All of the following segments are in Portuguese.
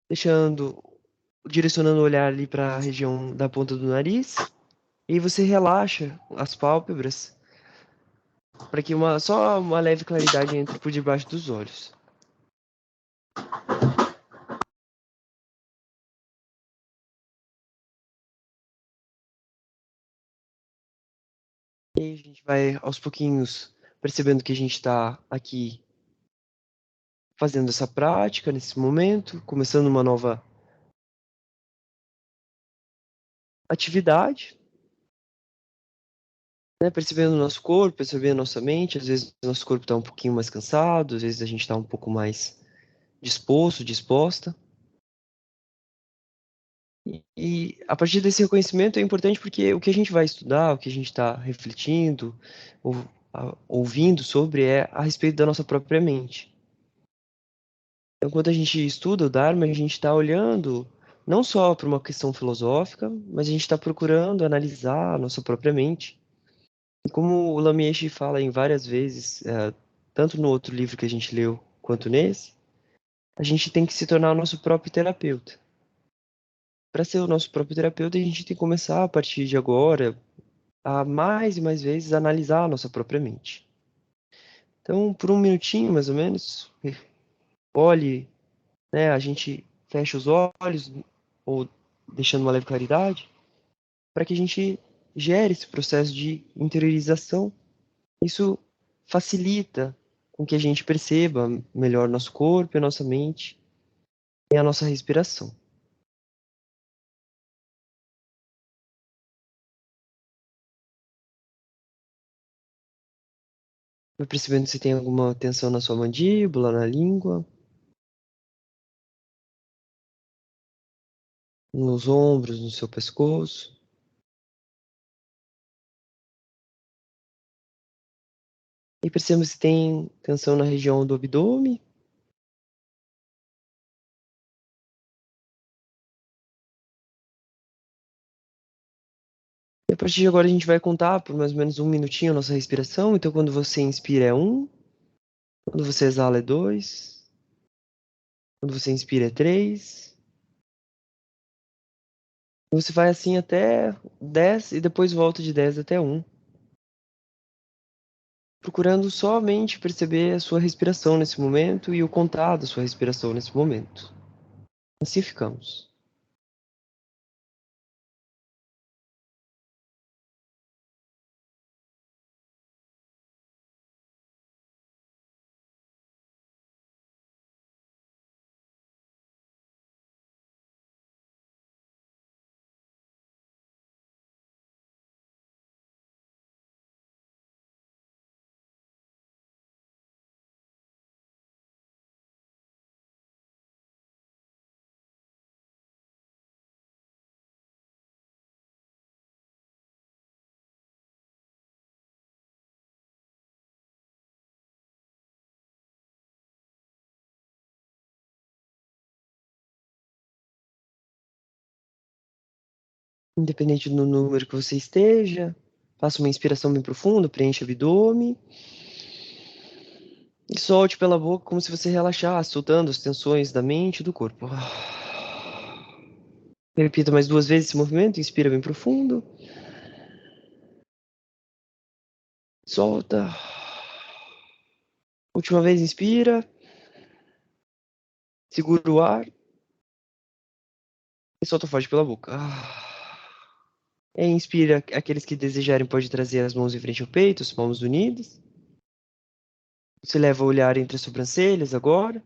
direcionando o olhar ali para a região da ponta do nariz. E aí você relaxa as pálpebras para que só uma leve claridade entre por debaixo dos olhos. E aí a gente vai aos pouquinhos percebendo que a gente está aqui fazendo essa prática nesse momento, começando uma nova atividade, né? Percebendo o nosso corpo, percebendo a nossa mente. Às vezes o nosso corpo está um pouquinho mais cansado, às vezes a gente está um pouco mais disposto, disposta. E a partir desse reconhecimento é importante porque o que a gente vai estudar, o que a gente está refletindo, ou, ouvindo sobre é a respeito da nossa própria mente. Então, quando a gente estuda o Dharma, a gente está olhando não só para uma questão filosófica, mas a gente está procurando analisar a nossa própria mente. E como o Lamieshe fala em várias vezes, tanto no outro livro que a gente leu quanto nesse, a gente tem que se tornar o nosso próprio terapeuta. Para ser o nosso próprio terapeuta, a gente tem que começar a partir de agora a mais e mais vezes analisar a nossa própria mente. Então, por um minutinho mais ou menos, olhe, né, a gente fecha os olhos ou deixando uma leve claridade para que a gente gere esse processo de interiorização. Isso facilita com que a gente perceba melhor nosso corpo, a nossa mente e a nossa respiração. Vai percebendo se tem alguma tensão na sua mandíbula, na língua, nos ombros, no seu pescoço. E perceba se tem tensão na região do abdômen. E a partir de agora a gente vai contar por mais ou menos um minutinho a nossa respiração. Então, quando você inspira é 1, quando você exala é 2, quando você inspira é 3. Você vai assim até 10 e depois volta de 10 até 1, procurando somente perceber a sua respiração nesse momento e o contar da sua respiração nesse momento. Assim ficamos. Independente do número que você esteja, faça uma inspiração bem profunda, preencha o abdômen e solte pela boca como se você relaxasse, soltando as tensões da mente e do corpo. Repita mais 2 vezes esse movimento, inspira bem profundo, solta. Última vez, inspira, segura o ar e solta forte pela boca. Inspira, aqueles que desejarem pode trazer as mãos em frente ao peito, as palmas unidas. Você leva o olhar entre as sobrancelhas agora.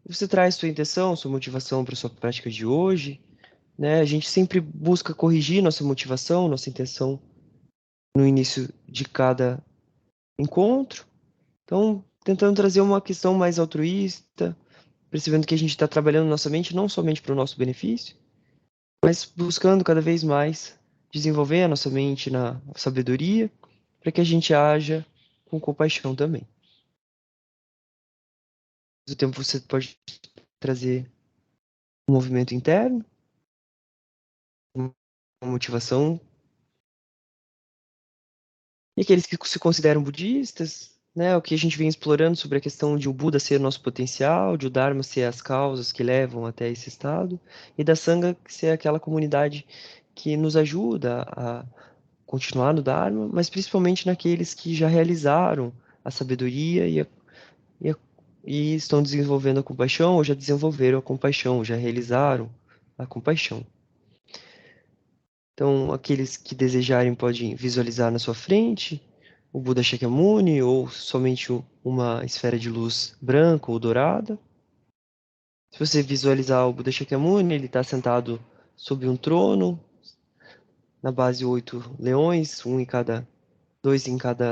Você traz sua intenção, sua motivação para sua prática de hoje, né? A gente sempre busca corrigir nossa motivação, nossa intenção no início de cada encontro. Então, tentando trazer uma questão mais altruísta, percebendo que a gente está trabalhando nossa mente não somente para o nosso benefício, mas buscando cada vez mais desenvolver a nossa mente na sabedoria, para que a gente haja com compaixão também. Ao mesmo tempo, você pode trazer um movimento interno, uma motivação. E aqueles que se consideram budistas, né, o que a gente vem explorando sobre a questão de o Buda ser o nosso potencial, de o Dharma ser as causas que levam até esse estado, e da Sangha ser aquela comunidade que nos ajuda a continuar no Dharma, mas principalmente naqueles que já realizaram a sabedoria e, a- e estão desenvolvendo a compaixão, ou já desenvolveram a compaixão, ou já realizaram a compaixão. Então, aqueles que desejarem podem visualizar na sua frente o Buda Shakyamuni ou somente uma esfera de luz branca ou dourada. Se você visualizar o Buda Shakyamuni, ele está sentado sobre um trono, na base 8 leões, dois em cada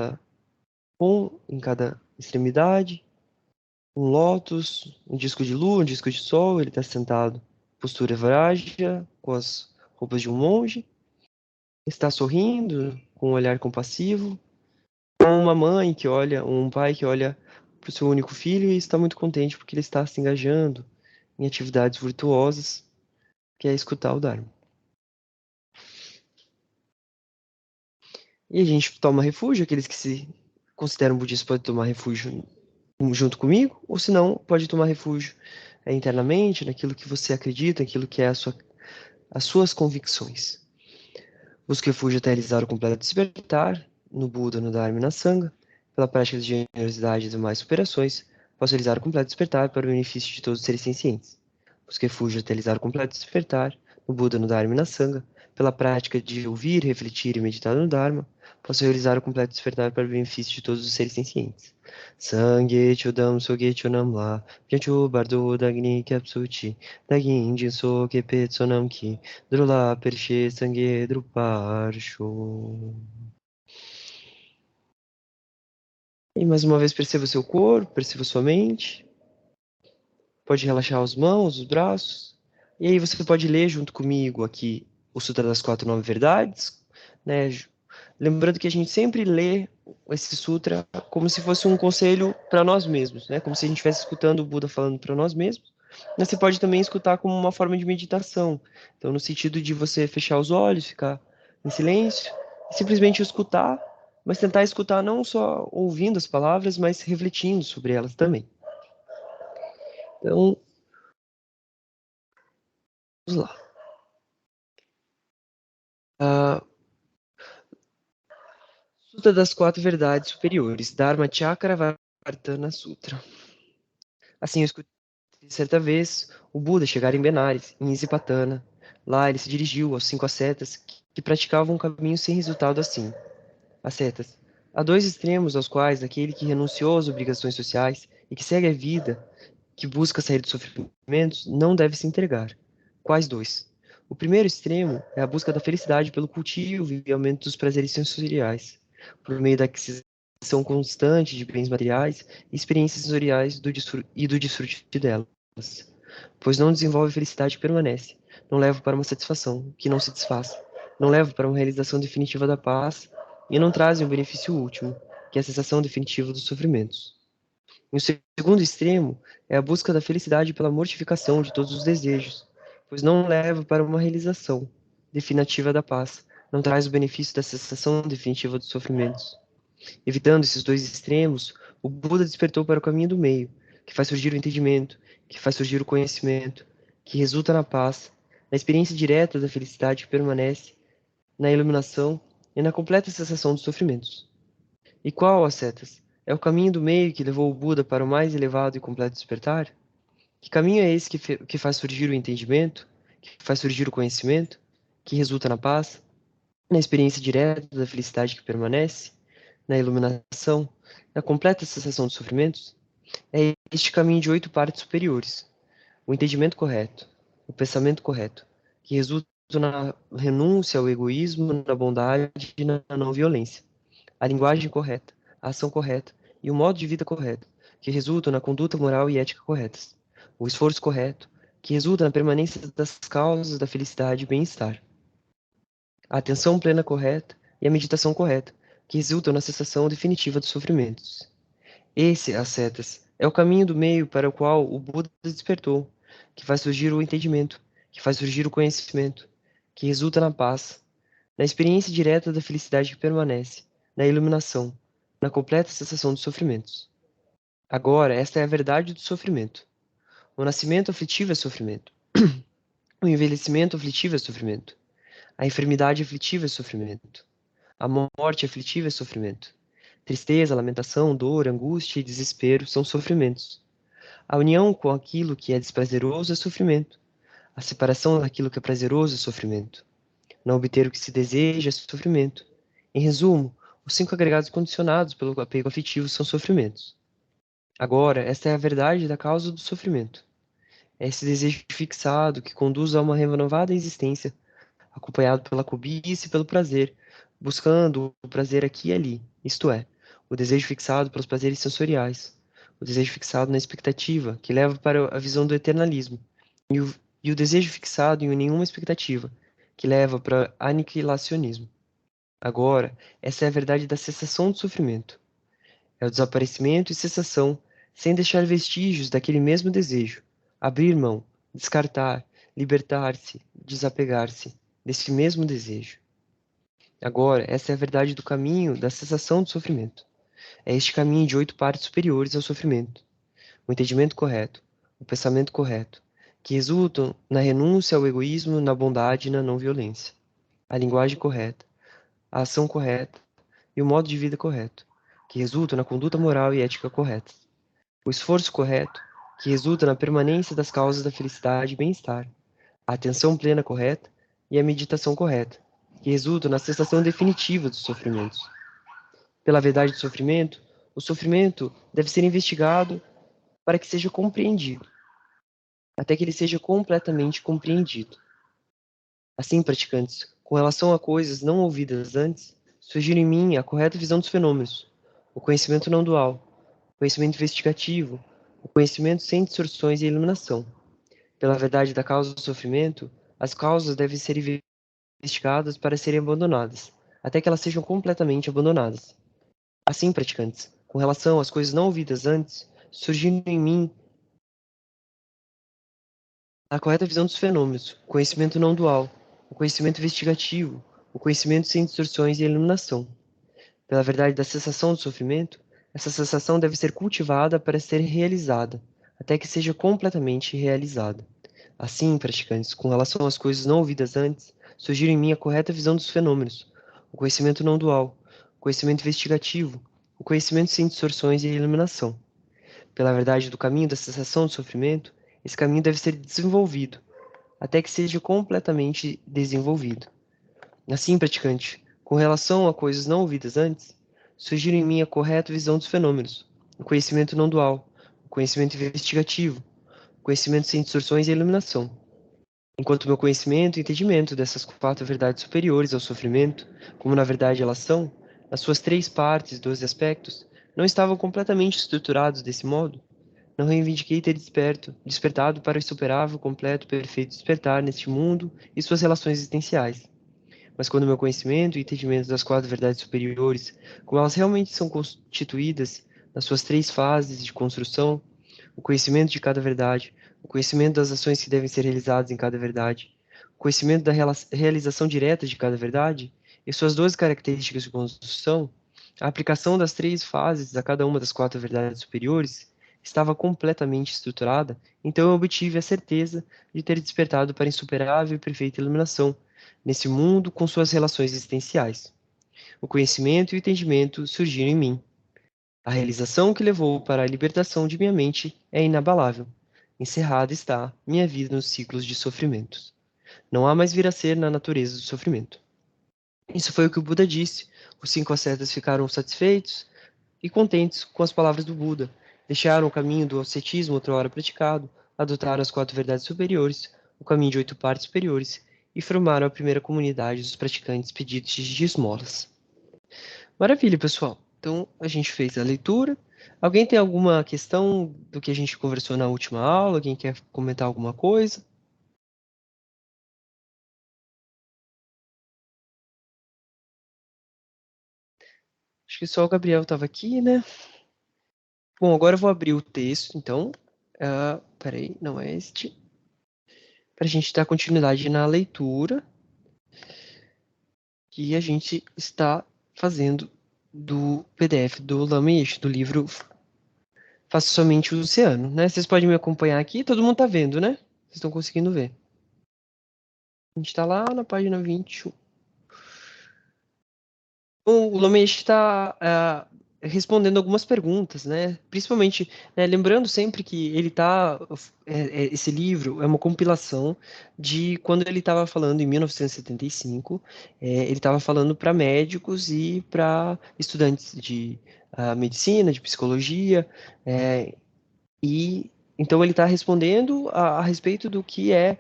extremidade, um lótus, um disco de lua, um disco de sol. Ele está sentado, postura Vajra, com as roupas de um monge. Está sorrindo, com um olhar compassivo, como uma mãe que olha, ou um pai que olha para o seu único filho e está muito contente porque ele está se engajando em atividades virtuosas, que é escutar o Dharma. E a gente toma refúgio, aqueles que se consideram budistas podem tomar refúgio junto comigo, ou se não, pode tomar refúgio internamente, naquilo que você acredita, naquilo que é as suas convicções. Busque refúgio até realizar o completo despertar, no Buda, no Dharma e na Sangha. Pela prática de generosidade e demais superações, posso realizar o completo despertar para o benefício de todos os seres sencientes. Busque refúgio até realizar o completo despertar, no Buda, no Dharma e na Sangha. Pela prática de ouvir, refletir e meditar no Dharma, posso realizar o completo despertar para o benefício de todos os seres sencientes. Sangye Chodam Soge Chonamla, Pyanchu Bardo Dagni Kyapsuchi, Dagin Jinso Kepe Tsonam Ki, Drula Pershe Sangye Druparsho. E mais uma vez perceba o seu corpo, perceba sua mente. Pode relaxar as mãos, os braços. E aí você pode ler junto comigo aqui o Sutra das Quatro Nove Verdades, né? Lembrando que a gente sempre lê esse sutra como se fosse um conselho para nós mesmos, né? Como se a gente estivesse escutando o Buda falando para nós mesmos. Mas você pode também escutar como uma forma de meditação. Então, no sentido de você fechar os olhos, ficar em silêncio, e simplesmente escutar, mas tentar escutar não só ouvindo as palavras, mas refletindo sobre elas também. Então, vamos lá. Ah, Sutra das Quatro Verdades Superiores, Dharma Chakra Vartana Sutra. Assim, eu escutei certa vez o Buda chegar em Benares, em Isipatana. Lá ele se dirigiu aos cinco ascetas que praticavam um caminho sem resultado assim. Ascetas. Há dois extremos aos quais aquele que renunciou às obrigações sociais e que segue a vida, que busca sair dos sofrimentos, não deve se entregar. Quais dois? O primeiro extremo é a busca da felicidade pelo cultivo e aumento dos prazeres sensoriais, por meio da aquisição constante de bens materiais e experiências sensoriais e do desfrute delas, pois não desenvolve felicidade que permanece, não leva para uma satisfação que não se desfaz, não leva para uma realização definitiva da paz e não trazem um benefício último, que é a cessação definitiva dos sofrimentos. E o segundo extremo é a busca da felicidade pela mortificação de todos os desejos, pois não leva para uma realização definitiva da paz, não traz o benefício da cessação definitiva dos sofrimentos. Evitando esses dois extremos, o Buda despertou para o caminho do meio, que faz surgir o entendimento, que faz surgir o conhecimento, que resulta na paz, na experiência direta da felicidade que permanece, na iluminação e na completa cessação dos sofrimentos. E qual, ascetas, é o caminho do meio que levou o Buda para o mais elevado e completo despertar? Que caminho é esse que faz surgir o entendimento, que faz surgir o conhecimento, que resulta na paz, na experiência direta da felicidade que permanece, na iluminação, na completa cessação dos sofrimentos? É este caminho de 8 partes superiores: o entendimento correto, o pensamento correto, que resulta na renúncia ao egoísmo, na bondade e na não violência, a linguagem correta, a ação correta e o modo de vida correto, que resultam na conduta moral e ética corretas, o esforço correto, que resulta na permanência das causas da felicidade e bem-estar, a atenção plena correta e a meditação correta, que resultam na cessação definitiva dos sofrimentos. Esse, ascetas, é o caminho do meio para o qual o Buda despertou, que faz surgir o entendimento, que faz surgir o conhecimento, que resulta na paz, na experiência direta da felicidade que permanece, na iluminação, na completa cessação dos sofrimentos. Agora, esta é a verdade do sofrimento. O nascimento aflitivo é sofrimento. O envelhecimento aflitivo é sofrimento. A enfermidade aflitiva é sofrimento. A morte aflitiva é sofrimento. Tristeza, lamentação, dor, angústia e desespero são sofrimentos. A união com aquilo que é desprazeroso é sofrimento. A separação daquilo que é prazeroso é sofrimento. Não obter o que se deseja é sofrimento. Em resumo, os 5 agregados condicionados pelo apego afetivo são sofrimentos. Agora, esta é a verdade da causa do sofrimento. É esse desejo fixado que conduz a uma renovada existência, acompanhado pela cobiça e pelo prazer, buscando o prazer aqui e ali, isto é, o desejo fixado pelos prazeres sensoriais, o desejo fixado na expectativa, que leva para a visão do eternalismo, e o desejo fixado em nenhuma expectativa, que leva para o aniquilacionismo. Agora, essa é a verdade da cessação do sofrimento. É o desaparecimento e cessação, sem deixar vestígios daquele mesmo desejo. Abrir mão, descartar, libertar-se, desapegar-se desse mesmo desejo. Agora, essa é a verdade do caminho da cessação do sofrimento. É este caminho de 8 partes superiores ao sofrimento. O entendimento correto, o pensamento correto, que resultam na renúncia ao egoísmo, na bondade e na não violência. A linguagem correta, a ação correta e o modo de vida correto, que resultam na conduta moral e ética correta. O esforço correto, que resulta na permanência das causas da felicidade e bem-estar. A atenção plena correta e a meditação correta, que resultam na cessação definitiva dos sofrimentos. Pela verdade do sofrimento, o sofrimento deve ser investigado para que seja compreendido, até que ele seja completamente compreendido. Assim, praticantes, com relação a coisas não ouvidas antes, surgiu em mim a correta visão dos fenômenos, o conhecimento não dual, o conhecimento investigativo, o conhecimento sem distorções e iluminação. Pela verdade da causa do sofrimento, as causas devem ser investigadas para serem abandonadas, até que elas sejam completamente abandonadas. Assim, praticantes, com relação às coisas não ouvidas antes, surgindo em mim a correta visão dos fenômenos, o conhecimento não dual, o conhecimento investigativo, o conhecimento sem distorções e iluminação. Pela verdade da cessação do sofrimento, essa cessação deve ser cultivada para ser realizada, até que seja completamente realizada. Assim, praticantes, com relação às coisas não ouvidas antes, surgiram em mim a correta visão dos fenômenos, o conhecimento não dual, o conhecimento investigativo, o conhecimento sem distorções e iluminação. Pela verdade do caminho da cessação do sofrimento, esse caminho deve ser desenvolvido, até que seja completamente desenvolvido. Assim, praticante, com relação a coisas não ouvidas antes, surgiram em mim a correta visão dos fenômenos, o conhecimento não dual, o conhecimento investigativo, o conhecimento sem distorções e iluminação. Enquanto meu conhecimento e entendimento dessas 4 verdades superiores ao sofrimento, como na verdade elas são, nas suas 3 partes, 12 aspectos, não estavam completamente estruturados desse modo, não reivindiquei ter despertado para o insuperável, completo, perfeito despertar neste mundo e suas relações existenciais. Mas quando meu conhecimento e entendimento das 4 verdades superiores, como elas realmente são constituídas nas suas 3 fases de construção, o conhecimento de cada verdade, o conhecimento das ações que devem ser realizadas em cada verdade, o conhecimento da realização direta de cada verdade e suas 12 características de construção, a aplicação das 3 fases a cada uma das 4 verdades superiores estava completamente estruturada, então eu obtive a certeza de ter despertado para insuperável e perfeita iluminação nesse mundo com suas relações existenciais. O conhecimento e o entendimento surgiram em mim. A realização que levou para a libertação de minha mente é inabalável. Encerrada está minha vida nos ciclos de sofrimentos. Não há mais vir a ser na natureza do sofrimento. Isso foi o que o Buda disse. Os 5 ascetas ficaram satisfeitos e contentes com as palavras do Buda. Deixaram o caminho do ascetismo outrora praticado, adotaram as 4 verdades superiores, o caminho de 8 partes superiores e formaram a primeira comunidade dos praticantes pedidos de esmolas. Maravilha, pessoal. Então, a gente fez a leitura. Alguém tem alguma questão do que a gente conversou na última aula? Alguém quer comentar alguma coisa? Acho que só o Gabriel estava aqui, né? Bom, agora eu vou abrir o texto, então. Peraí, não é este. Para a gente dar continuidade na leitura que a gente está fazendo do PDF do Lamiche, do livro Faça Somente o Oceano, né? Vocês podem me acompanhar aqui, todo mundo tá vendo, né? Vocês estão conseguindo ver. A gente tá lá na página 21. O Lamiche está respondendo algumas perguntas, né? Principalmente, né, lembrando sempre que esse livro é uma compilação de quando ele estava falando em 1975, ele estava falando para médicos e para estudantes de medicina, de psicologia, é, e então ele está respondendo a respeito do que é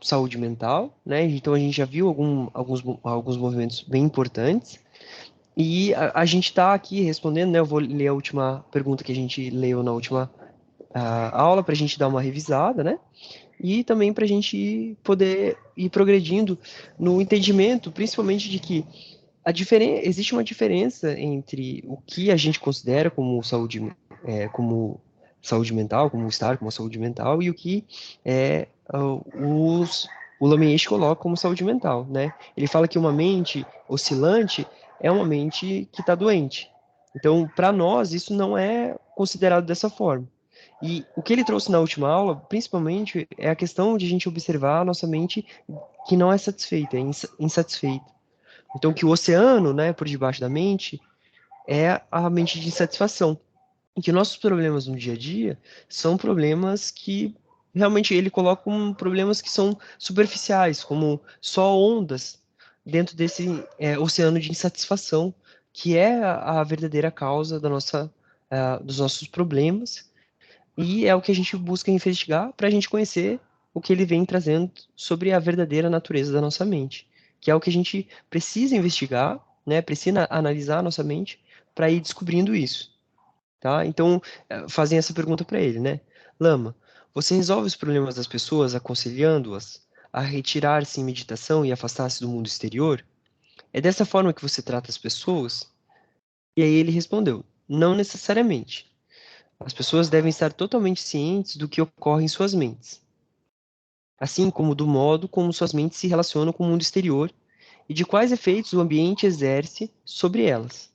saúde mental, né? Então a gente já viu alguns movimentos bem importantes. E a gente está aqui respondendo, né? Eu vou ler a última pergunta que a gente leu na última aula para a gente dar uma revisada, né? E também para a gente poder ir progredindo no entendimento, principalmente de que existe uma diferença entre o que a gente considera como saúde mental, como estar com uma saúde mental, e o que é, o Lamiês coloca como saúde mental, né? Ele fala que uma mente oscilante é uma mente que está doente. Então, para nós, isso não é considerado dessa forma. E o que ele trouxe na última aula, principalmente, é a questão de a gente observar a nossa mente que não é satisfeita, é insatisfeita. Então, que o oceano, né, por debaixo da mente, é a mente de insatisfação. E que nossos problemas no dia a dia são problemas que realmente ele coloca como problemas que são superficiais, como só ondas dentro desse oceano de insatisfação, que é a verdadeira causa dos nossos problemas, e é o que a gente busca investigar para a gente conhecer o que ele vem trazendo sobre a verdadeira natureza da nossa mente, que é o que a gente precisa investigar, né? Precisa analisar a nossa mente para ir descobrindo isso, tá? Então, fazem essa pergunta para ele, né? Lama, você resolve os problemas das pessoas aconselhando-as a retirar-se em meditação e afastar-se do mundo exterior? É dessa forma que você trata as pessoas? E aí ele respondeu: não necessariamente. As pessoas devem estar totalmente cientes do que ocorre em suas mentes, assim como do modo como suas mentes se relacionam com o mundo exterior e de quais efeitos o ambiente exerce sobre elas.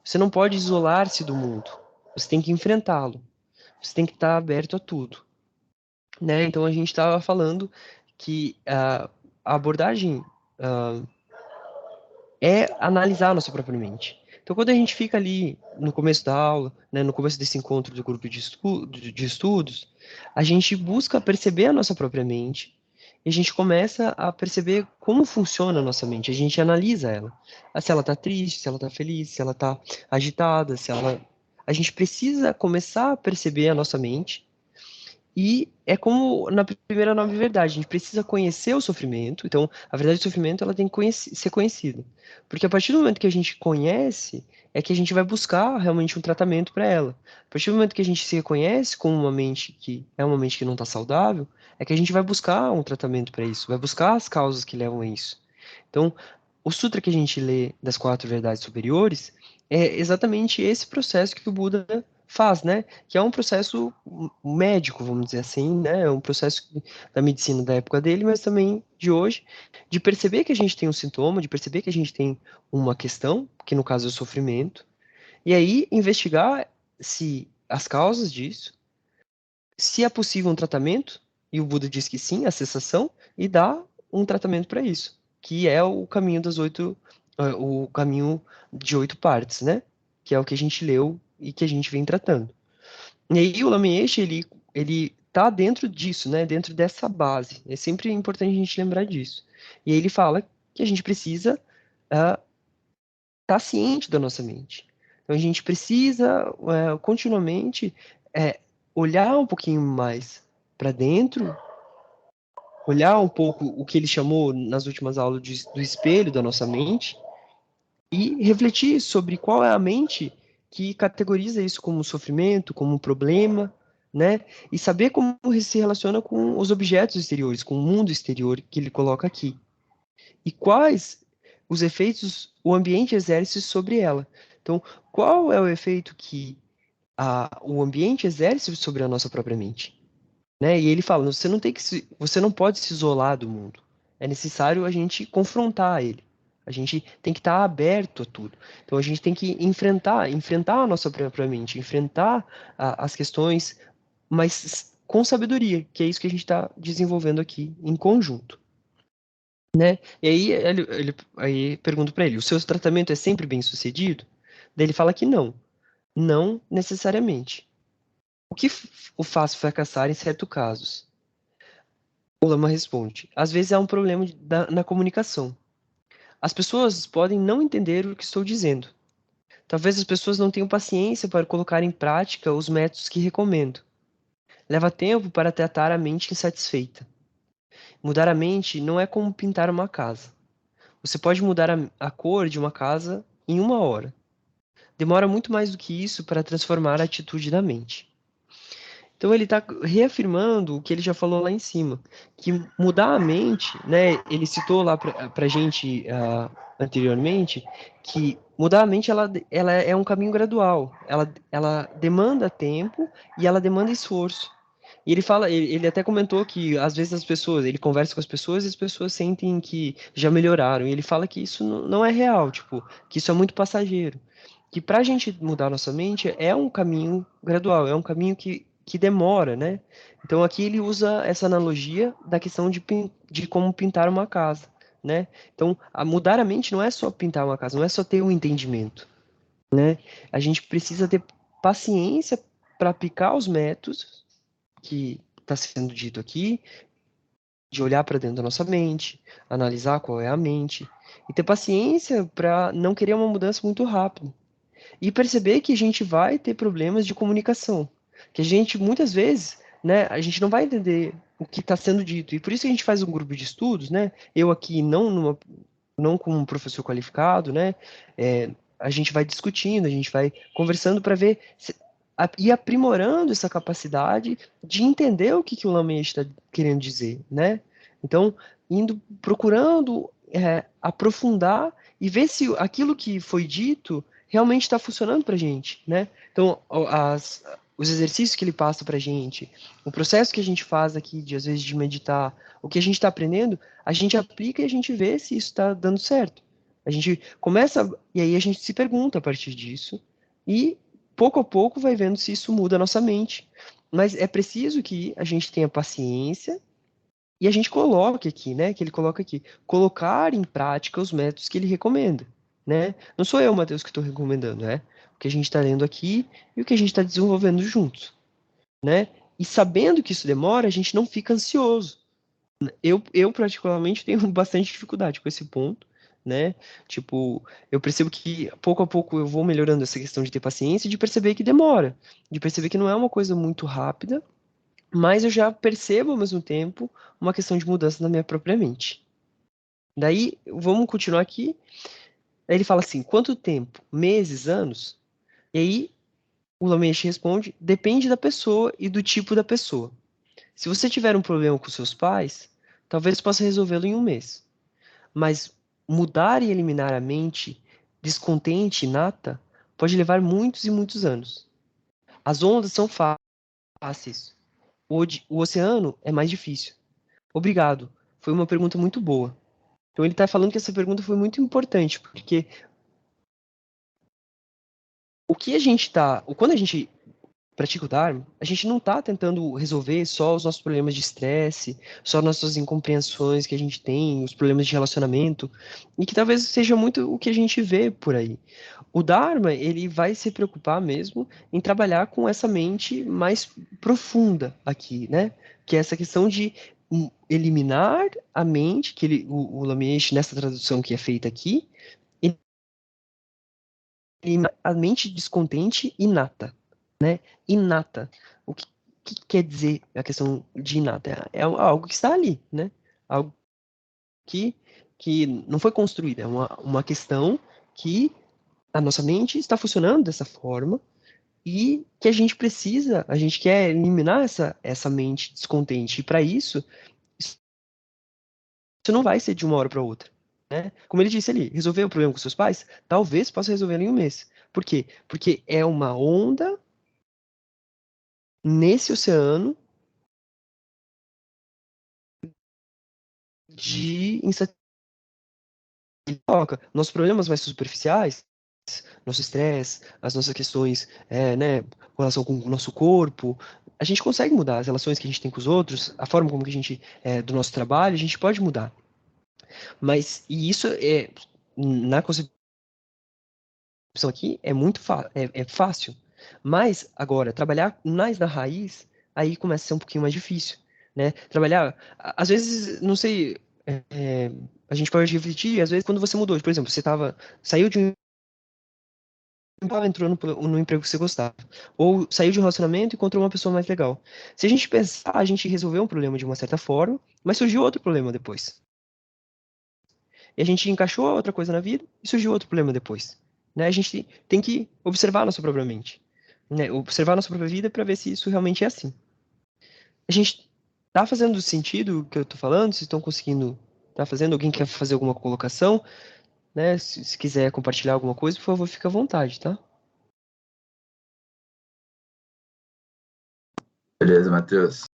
Você não pode isolar-se do mundo, você tem que enfrentá-lo, você tem que estar aberto a tudo, né? Então a gente estava falando que a abordagem é analisar a nossa própria mente. Então, quando a gente fica ali no começo da aula, né, no começo desse encontro do grupo de estudos, a gente busca perceber a nossa própria mente e a gente começa a perceber como funciona a nossa mente. A gente analisa ela. Se ela está triste, se ela está feliz, se ela está agitada, se ela. A gente precisa começar a perceber a nossa mente e é como na primeira nova verdade, a gente precisa conhecer o sofrimento. Então, a verdade do sofrimento ela tem que ser conhecida. Porque a partir do momento que a gente conhece, é que a gente vai buscar realmente um tratamento para ela. A partir do momento que a gente se reconhece como uma mente que é uma mente que não está saudável, é que a gente vai buscar um tratamento para isso, vai buscar as causas que levam a isso. Então, o sutra que a gente lê das quatro verdades superiores é exatamente esse processo que o Buda faz, né? Que é um processo médico, vamos dizer assim, né? É um processo da medicina da época dele, mas também de hoje, de perceber que a gente tem um sintoma, de perceber que a gente tem uma questão, que no caso é o sofrimento, e aí investigar se as causas disso, se é possível um tratamento, e o Buda diz que sim, a cessação, e dá um tratamento para isso, que é o caminho o caminho de 8 partes, né? Que é o que a gente leu e que a gente vem tratando. E aí o Lamieshe, ele tá dentro disso, né? Dentro dessa base. É sempre importante a gente lembrar disso. E aí ele fala que a gente precisa estar ciente da nossa mente. Então a gente precisa continuamente olhar um pouquinho mais para dentro, olhar um pouco o que ele chamou nas últimas aulas do espelho da nossa mente e refletir sobre qual é a mente que categoriza isso como sofrimento, como problema, né? E saber como se relaciona com os objetos exteriores, com o mundo exterior que ele coloca aqui. E quais os efeitos o ambiente exerce sobre ela. Então, qual é o efeito que o ambiente exerce sobre a nossa própria mente? Né? E ele fala, você não pode se isolar do mundo. É necessário a gente confrontar ele. A gente tem que estar aberto a tudo. Então a gente tem que enfrentar a nossa própria mente, enfrentar as questões, mas com sabedoria, que é isso que a gente está desenvolvendo aqui em conjunto, né? E aí aí pergunto para ele: o seu tratamento é sempre bem sucedido? Daí ele fala que não, não necessariamente. O que o faz fracassar em certos casos? O Lama responde: às vezes há um problema na comunicação. As pessoas podem não entender o que estou dizendo. Talvez as pessoas não tenham paciência para colocar em prática os métodos que recomendo. Leva tempo para tratar a mente insatisfeita. Mudar a mente não é como pintar uma casa. Você pode mudar a cor de uma casa em uma hora. Demora muito mais do que isso para transformar a atitude da mente. Então ele está reafirmando o que ele já falou lá em cima, que mudar a mente, né? Ele citou lá para a gente anteriormente que mudar a mente ela é um caminho gradual, ela demanda tempo e ela demanda esforço. E ele fala, ele até comentou que às vezes ele conversa com as pessoas e as pessoas sentem que já melhoraram. E ele fala que isso não é real, tipo, que isso é muito passageiro. Que para a gente mudar nossa mente é um caminho gradual, é um caminho que demora, né? Então aqui ele usa essa analogia da questão de como pintar uma casa, né? Então, mudar a mente não é só pintar uma casa, não é só ter um entendimento, né? A gente precisa ter paciência para aplicar os métodos que está sendo dito aqui, de olhar para dentro da nossa mente, analisar qual é a mente, e ter paciência para não querer uma mudança muito rápida. E perceber que a gente vai ter problemas de comunicação, que a gente, muitas vezes, né, a gente não vai entender o que está sendo dito. E por isso que a gente faz um grupo de estudos, né? Eu aqui não como um professor qualificado, né? A gente vai discutindo, a gente vai conversando para ver e aprimorando essa capacidade de entender o que o Lamé está querendo dizer, né? Então, procurando aprofundar e ver se aquilo que foi dito realmente está funcionando para a gente, né? Então, os exercícios que ele passa para a gente, o processo que a gente faz aqui, de às vezes de meditar, o que a gente está aprendendo, a gente aplica e a gente vê se isso está dando certo. A gente começa, e aí a gente se pergunta a partir disso, e pouco a pouco vai vendo se isso muda a nossa mente. Mas é preciso que a gente tenha paciência e a gente coloque aqui, né? Que ele coloca aqui, colocar em prática os métodos que ele recomenda, né? Não sou eu, Matheus, que estou recomendando, é o que a gente está lendo aqui e o que a gente está desenvolvendo juntos, né? E sabendo que isso demora, a gente não fica ansioso. Eu particularmente tenho bastante dificuldade com esse ponto, né? Tipo, eu percebo que pouco a pouco eu vou melhorando essa questão de ter paciência e de perceber que demora, de perceber que não é uma coisa muito rápida, mas eu já percebo ao mesmo tempo uma questão de mudança na minha própria mente. Daí, vamos continuar aqui. Aí ele fala assim: quanto tempo? Meses, anos? E aí o Lameche responde: depende da pessoa e do tipo da pessoa. Se você tiver um problema com seus pais, talvez possa resolvê-lo em um mês. Mas mudar e eliminar a mente descontente inata pode levar muitos e muitos anos. As ondas são fáceis. O oceano é mais difícil. Obrigado. Foi uma pergunta muito boa. Então ele está falando que essa pergunta foi muito importante, porque o que a gente está, quando a gente pratica o Dharma, a gente não está tentando resolver só os nossos problemas de estresse, só nossas incompreensões que a gente tem, os problemas de relacionamento, e que talvez seja muito o que a gente vê por aí. O Dharma, ele vai se preocupar mesmo em trabalhar com essa mente mais profunda aqui, né? Que é essa questão de eliminar a mente, que o Lameche, nessa tradução que é feita aqui, eliminar a mente descontente inata, né? Inata. O que quer dizer a questão de inata? É algo que está ali, né? Algo que, que não foi construído, é uma questão que a nossa mente está funcionando dessa forma e que a gente quer eliminar essa mente descontente. E para isso não vai ser de uma hora para outra, né? Como ele disse ali, resolver o problema com seus pais, talvez possa resolver em um mês. Por quê? Porque é uma onda nesse oceano de insatisfação ele coloca nossos problemas mais superficiais, nosso estresse, as nossas questões, né, com relação com o nosso corpo, a gente consegue mudar as relações que a gente tem com os outros, a forma como que a gente, do nosso trabalho, a gente pode mudar. Mas, e isso na concepção aqui, é muito é fácil. Mas, agora, trabalhar mais na raiz, aí começa a ser um pouquinho mais difícil, né? Trabalhar, às vezes, não sei, a gente pode refletir, às vezes, quando você mudou, por exemplo, saiu de um entrou no emprego que você gostava. Ou saiu de um relacionamento e encontrou uma pessoa mais legal. Se a gente pensar, a gente resolveu um problema de uma certa forma, mas surgiu outro problema depois. E a gente encaixou outra coisa na vida e surgiu outro problema depois. Né? A gente tem que observar a nossa própria mente. Né? Observar a nossa própria vida para ver se isso realmente é assim. A gente tá fazendo sentido o que eu tô falando? Vocês estão conseguindo. Tá fazendo? Alguém quer fazer alguma colocação? Né? Se quiser compartilhar alguma coisa, por favor, fique à vontade, tá? Beleza, Matheus.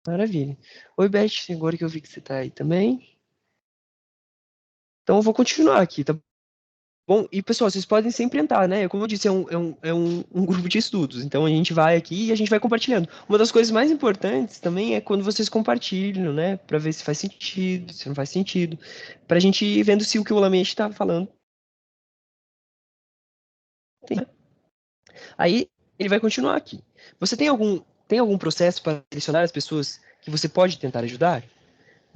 Maravilha. Oi, Beth, agora que eu vi que você tá aí também. Então eu vou continuar aqui, tá bom? E, pessoal, vocês podem sempre entrar, né? Como eu disse, é um grupo de estudos. Então a gente vai aqui e a gente vai compartilhando. Uma das coisas mais importantes também é quando vocês compartilham, né? Pra ver se faz sentido, se não faz sentido. Pra gente ir vendo se o que o Lameche tá falando. Aí ele vai continuar aqui. Você tem algum processo para selecionar as pessoas que você pode tentar ajudar?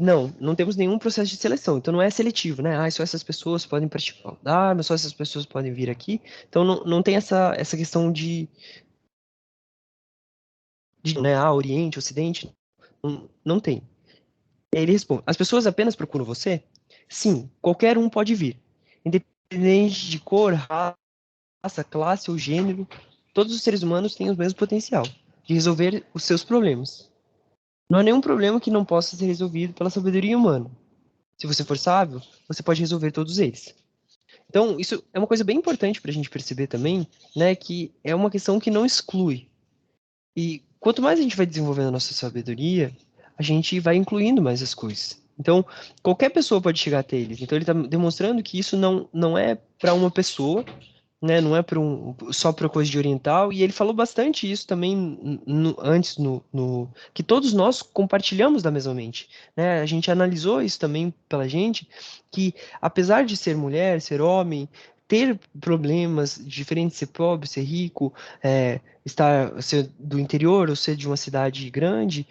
Não, não temos nenhum processo de seleção, então não é seletivo, né? Ah, só essas pessoas podem participar. Ah, mas só essas pessoas podem vir aqui. Então não tem essa questão né, Oriente, Ocidente, não tem. E aí ele responde: as pessoas apenas procuram você? Sim, qualquer um pode vir. Independente de cor, raça, classe ou gênero, todos os seres humanos têm o mesmo potencial de resolver os seus problemas. Não há nenhum problema que não possa ser resolvido pela sabedoria humana. Se você for sábio, você pode resolver todos eles. Então, isso é uma coisa bem importante para a gente perceber também, né, que é uma questão que não exclui. E quanto mais a gente vai desenvolvendo a nossa sabedoria, a gente vai incluindo mais as coisas. Então, qualquer pessoa pode chegar até eles. Então, ele está demonstrando que isso não é para uma pessoa, né? Não é só para coisa de oriental. E ele falou bastante isso também antes, que todos nós compartilhamos da mesma mente. Né? A gente analisou isso também pela gente, que apesar de ser mulher, ser homem, ter problemas diferentes, ser pobre, ser rico, ser do interior ou ser de uma cidade grande,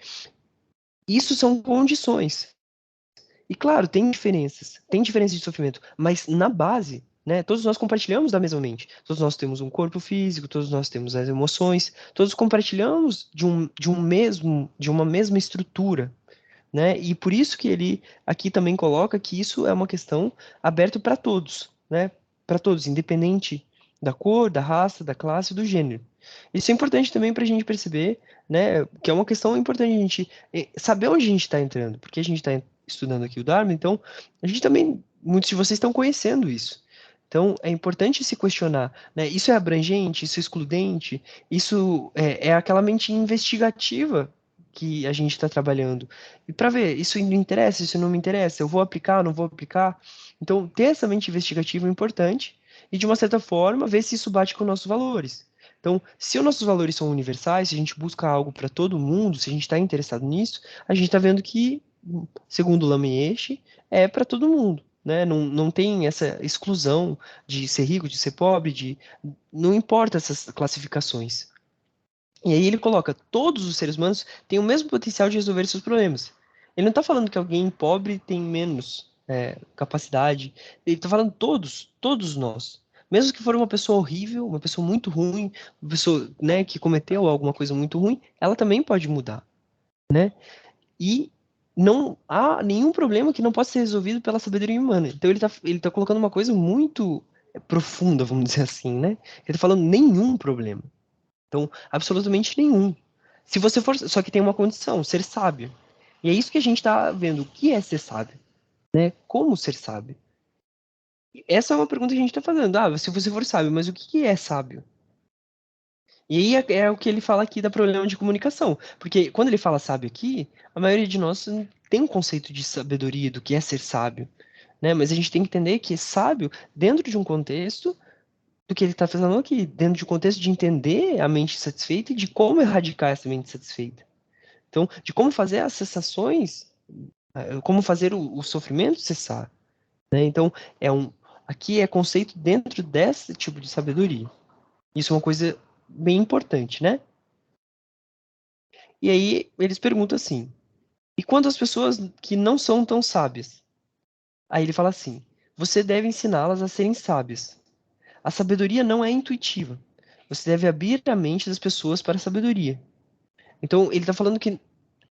isso são condições. E claro, tem diferenças de sofrimento, mas na base, né, todos nós compartilhamos da mesma mente. Todos nós temos um corpo físico, todos nós temos as emoções, todos compartilhamos de uma mesma estrutura, né? E por isso que ele aqui também coloca que isso é uma questão aberta para todos, né? Para todos, independente da cor, da raça, da classe, do gênero. Isso é importante também para a gente perceber, né? Que é uma questão importante a gente saber onde a gente está entrando, porque a gente está estudando aqui o Dharma, então a gente também, muitos de vocês estão conhecendo isso. Então, é importante se questionar, né? Isso é abrangente, isso é excludente, isso é aquela mente investigativa que a gente está trabalhando. E para ver, isso me interessa, isso não me interessa, eu vou aplicar, não vou aplicar. Então, ter essa mente investigativa é importante e, de uma certa forma, ver se isso bate com nossos valores. Então, se os nossos valores são universais, se a gente busca algo para todo mundo, se a gente está interessado nisso, a gente está vendo que, segundo o Lamy é para todo mundo. Né? Não tem essa exclusão de ser rico, de ser pobre, não importa essas classificações. E aí ele coloca, todos os seres humanos têm o mesmo potencial de resolver seus problemas. Ele não está falando que alguém pobre tem menos capacidade. Ele está falando todos nós. Mesmo que for uma pessoa horrível, uma pessoa muito ruim, uma pessoa, né, que cometeu alguma coisa muito ruim, ela também pode mudar, né? E não há nenhum problema que não possa ser resolvido pela sabedoria humana. Então ele tá colocando uma coisa muito profunda, vamos dizer assim, né? Ele está falando nenhum problema. Então, absolutamente nenhum. Se você for, só que tem uma condição, ser sábio. E é isso que a gente está vendo. O que é ser sábio? Né? Como ser sábio? Essa é uma pergunta que a gente está fazendo. Ah, se você for sábio, mas o que é sábio? E aí é o que ele fala aqui da problema de comunicação. Porque quando ele fala sábio aqui, a maioria de nós tem um conceito de sabedoria, do que é ser sábio. né? Mas a gente tem que entender que é sábio dentro de um contexto do que ele está fazendo aqui, dentro de um contexto de entender a mente satisfeita e de como erradicar essa mente satisfeita. Então, de como fazer as cessações, como fazer o sofrimento cessar, né? Então, aqui é conceito dentro desse tipo de sabedoria. Isso é uma coisa bem importante, né? E aí eles perguntam assim: e quanto às pessoas que não são tão sábias? Aí ele fala assim: você deve ensiná-las a serem sábias. A sabedoria não é intuitiva. Você deve abrir a mente das pessoas para a sabedoria. Então, ele está falando que,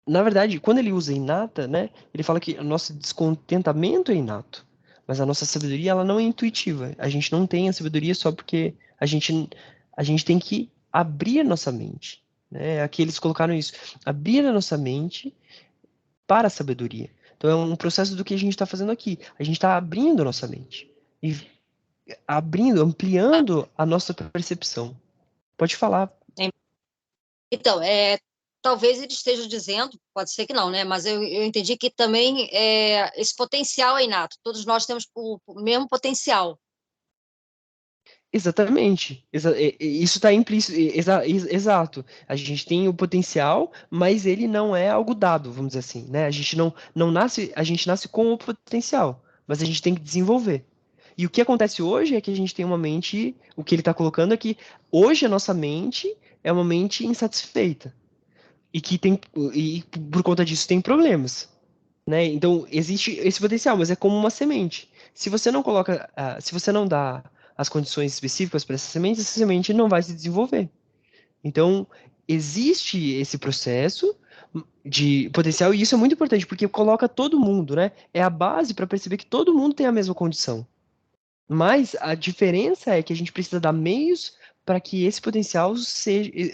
na verdade, quando ele usa inata, né, ele fala que o nosso descontentamento é inato. Mas a nossa sabedoria, ela não é intuitiva. A gente não tem a sabedoria só porque a gente tem que abrir a nossa mente. Né? Aqui eles colocaram isso. Abrir a nossa mente para a sabedoria. Então, é um processo do que a gente está fazendo aqui. A gente está abrindo a nossa mente. E abrindo, ampliando a nossa percepção. Pode falar. Então, talvez ele esteja dizendo, pode ser que não, né? Mas eu entendi que também esse potencial é inato. Todos nós temos o mesmo potencial. Exatamente. Isso está implícito. Exato. A gente tem o potencial, mas ele não é algo dado, vamos dizer assim, né? A gente não nasce, a gente nasce com o potencial, mas a gente tem que desenvolver. E o que acontece hoje é que a gente tem uma mente, o que ele está colocando é que hoje a nossa mente é uma mente insatisfeita e que tem e por conta disso tem problemas, né? Então existe esse potencial, mas é como uma semente. Se você não coloca, se você não dá as condições específicas para essa semente não vai se desenvolver. Então existe esse processo de potencial e isso é muito importante porque coloca todo mundo, né? É a base para perceber que todo mundo tem a mesma condição. Mas a diferença é que a gente precisa dar meios para que esse potencial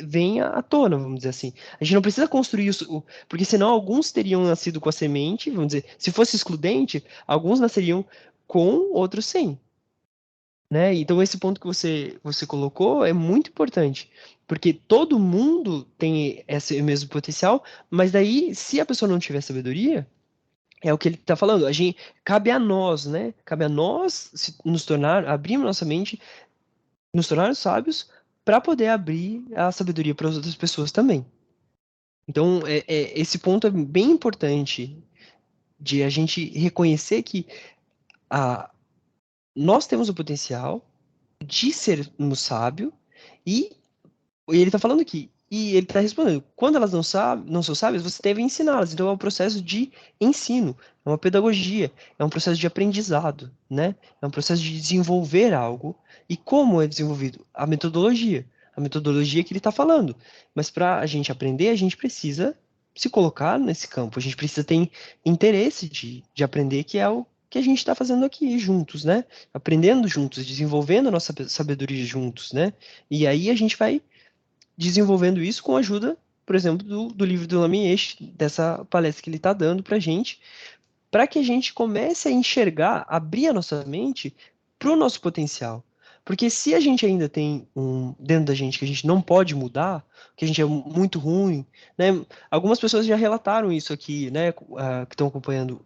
venha à tona, vamos dizer assim. A gente não precisa construir isso, porque senão alguns teriam nascido com a semente, vamos dizer, se fosse excludente, alguns nasceriam com, outros sem, né? Então esse ponto que você colocou é muito importante, porque todo mundo tem esse mesmo potencial, mas daí, se a pessoa não tiver sabedoria, é o que ele está falando. Cabe a nós, né? Cabe a nós nos tornar, abrir nossa mente, nos tornar sábios para poder abrir a sabedoria para as outras pessoas também. Então, esse ponto é bem importante de a gente reconhecer que a, nós temos o potencial de sermos sábios e ele está falando aqui, e ele está respondendo, quando elas não são sábias, você deve ensiná-las. Então é um processo de ensino, é uma pedagogia, é um processo de aprendizado, né? É um processo de desenvolver algo. E como é desenvolvido? A metodologia que ele está falando. Mas para a gente aprender, a gente precisa se colocar nesse campo, a gente precisa ter interesse de aprender, que é o que a gente está fazendo aqui juntos, né? Aprendendo juntos, desenvolvendo a nossa sabedoria juntos, né? E aí a gente vai desenvolvendo isso com a ajuda, por exemplo, do livro do Lamièche, dessa palestra que ele está dando para a gente, para que a gente comece a enxergar, abrir a nossa mente para o nosso potencial. Porque se a gente ainda tem dentro da gente que a gente não pode mudar, que a gente é muito ruim, né? Algumas pessoas já relataram isso aqui, né? Que estão acompanhando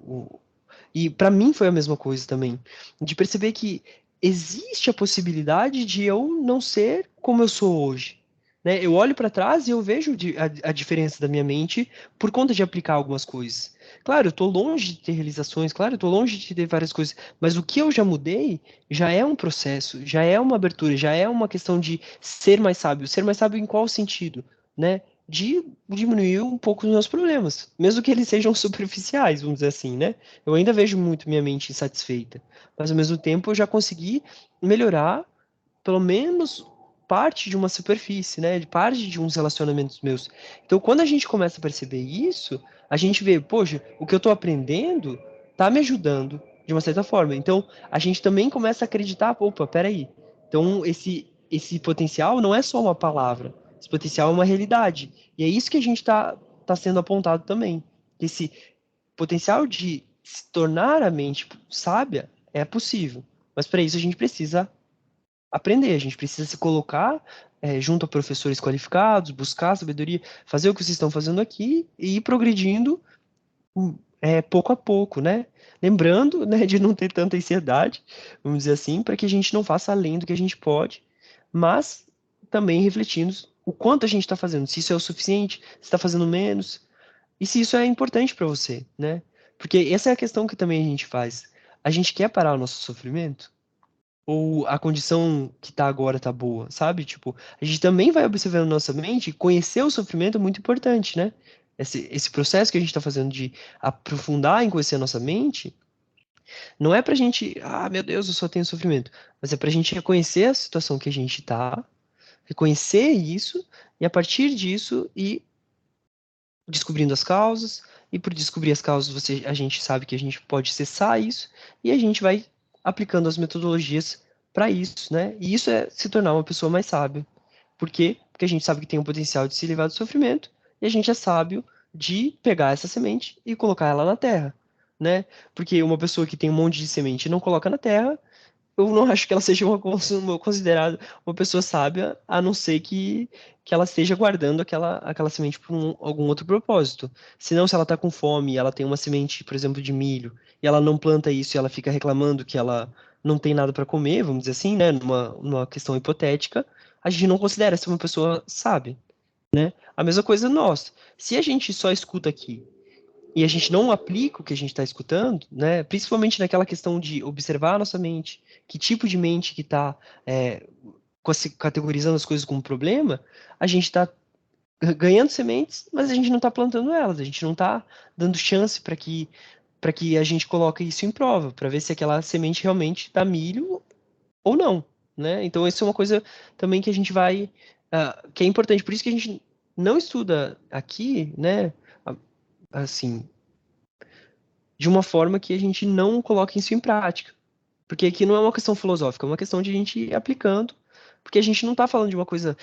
e para mim foi a mesma coisa também, de perceber que existe a possibilidade de eu não ser como eu sou hoje. Né? Eu olho para trás e eu vejo a diferença da minha mente por conta de aplicar algumas coisas. Claro, eu estou longe de ter realizações, claro, eu estou longe de ter várias coisas, mas o que eu já mudei já é um processo, já é uma abertura, já é uma questão de ser mais sábio. Ser mais sábio em qual sentido? Né? De diminuir um pouco os meus problemas, mesmo que eles sejam superficiais, vamos dizer assim, né? Eu ainda vejo muito minha mente insatisfeita, mas ao mesmo tempo eu já consegui melhorar pelo menos parte de uma superfície, né? De parte de uns relacionamentos meus. Então, quando a gente começa a perceber isso, a gente vê, poxa, o que eu estou aprendendo tá me ajudando de uma certa forma. Então, a gente também começa a acreditar, opa, peraí. Então, esse potencial não é só uma palavra. Esse potencial é uma realidade. E é isso que a gente tá sendo apontado também. Esse potencial de se tornar a mente sábia é possível. Mas para isso a gente precisa aprender, a gente precisa se colocar junto a professores qualificados, buscar sabedoria, fazer o que vocês estão fazendo aqui e ir progredindo pouco a pouco, né? Lembrando, né, de não ter tanta ansiedade, vamos dizer assim, para que a gente não faça além do que a gente pode, mas também refletindo o quanto a gente está fazendo, se isso é o suficiente, se está fazendo menos, e se isso é importante para você, né? Porque essa é a questão que também a gente faz. A gente quer parar o nosso sofrimento? Ou a condição que tá agora tá boa, sabe? Tipo, a gente também vai observando nossa mente, e conhecer o sofrimento é muito importante, né? Esse processo que a gente tá fazendo de aprofundar em conhecer a nossa mente, não é pra gente, meu Deus, eu só tenho sofrimento, mas é pra gente reconhecer a situação que a gente tá, reconhecer isso, e a partir disso ir descobrindo as causas, e por descobrir as causas a gente sabe que a gente pode cessar isso, e a gente vai aplicando as metodologias para isso, né? E isso é se tornar uma pessoa mais sábia. Por quê? Porque a gente sabe que tem o potencial de se livrar do sofrimento, e a gente é sábio de pegar essa semente e colocar ela na terra, né? Porque uma pessoa que tem um monte de semente e não coloca na terra, eu não acho que ela seja considerada uma pessoa sábia, a não ser que ela esteja guardando aquela semente por algum outro propósito. Senão, se ela está com fome e ela tem uma semente, por exemplo, de milho, e ela não planta isso e ela fica reclamando que ela não tem nada para comer, vamos dizer assim, né, numa questão hipotética, a gente não considera ser uma pessoa sábia, né? A mesma coisa nós. Se a gente só escuta aqui e a gente não aplica o que a gente está escutando, né? Principalmente naquela questão de observar a nossa mente, que tipo de mente que está categorizando as coisas como problema, a gente está ganhando sementes, mas a gente não está plantando elas, a gente não está dando chance para que a gente coloque isso em prova, para ver se aquela semente realmente dá milho ou não, né? Então isso é uma coisa também que a gente vai, que é importante, por isso que a gente não estuda aqui, né? Assim, de uma forma que a gente não coloque isso em prática. Porque aqui não é uma questão filosófica, é uma questão de a gente ir aplicando, porque a gente não está falando de uma coisa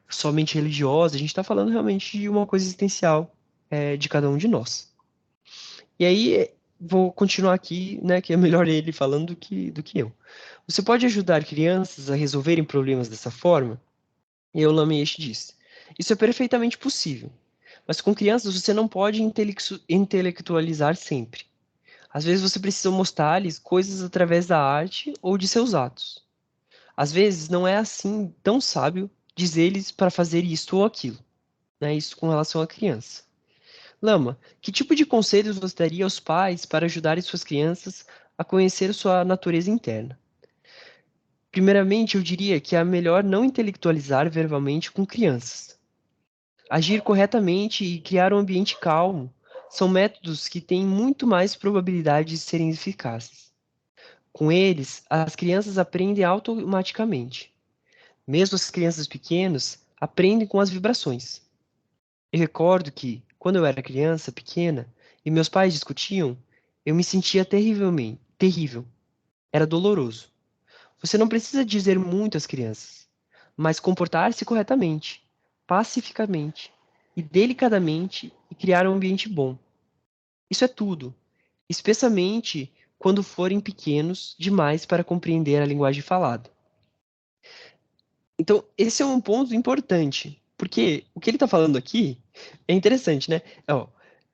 somente religiosa, a gente está falando realmente de uma coisa existencial de cada um de nós. E aí, vou continuar aqui, né, que é melhor ele falando do que eu. Você pode ajudar crianças a resolverem problemas dessa forma? E eu Lamiche disse. Isso é perfeitamente possível, mas com crianças você não pode intelectualizar sempre. Às vezes você precisa mostrar-lhes coisas através da arte ou de seus atos. Às vezes não é assim tão sábio dizer-lhes para fazer isto ou aquilo, né? Isso com relação à criança. Lama, que tipo de conselhos você daria aos pais para ajudarem suas crianças a conhecer sua natureza interna? Primeiramente, eu diria que é melhor não intelectualizar verbalmente com crianças. Agir corretamente e criar um ambiente calmo são métodos que têm muito mais probabilidade de serem eficazes. Com eles, as crianças aprendem automaticamente. Mesmo as crianças pequenas aprendem com as vibrações. Eu recordo que, quando eu era criança pequena e meus pais discutiam, eu me sentia terrivelmente, terrível. Era doloroso. Você não precisa dizer muito às crianças, mas comportar-se corretamente, pacificamente e delicadamente e criar um ambiente bom. Isso é tudo, especialmente quando forem pequenos demais para compreender a linguagem falada. Então, esse é um ponto importante, porque o que ele está falando aqui é interessante, né? Ó,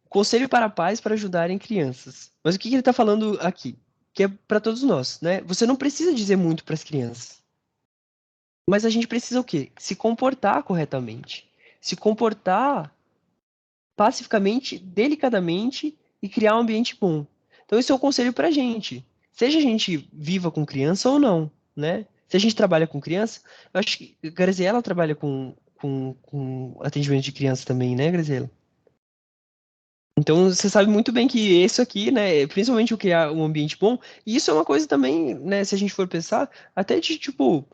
conselho para pais para ajudarem crianças. Mas o que ele está falando aqui? Que é para todos nós, né? Você não precisa dizer muito para as crianças, mas a gente precisa o quê? Se comportar corretamente, se comportar pacificamente, delicadamente e criar um ambiente bom. Então, esse é o conselho para a gente. Seja a gente viva com criança ou não, né? Se a gente trabalha com criança, eu acho que a Graziela trabalha com atendimento de criança também, né, Graziela? Então, você sabe muito bem que isso aqui, né, principalmente o criar um ambiente bom, e isso é uma coisa também, né, se a gente for pensar, até de, tipo,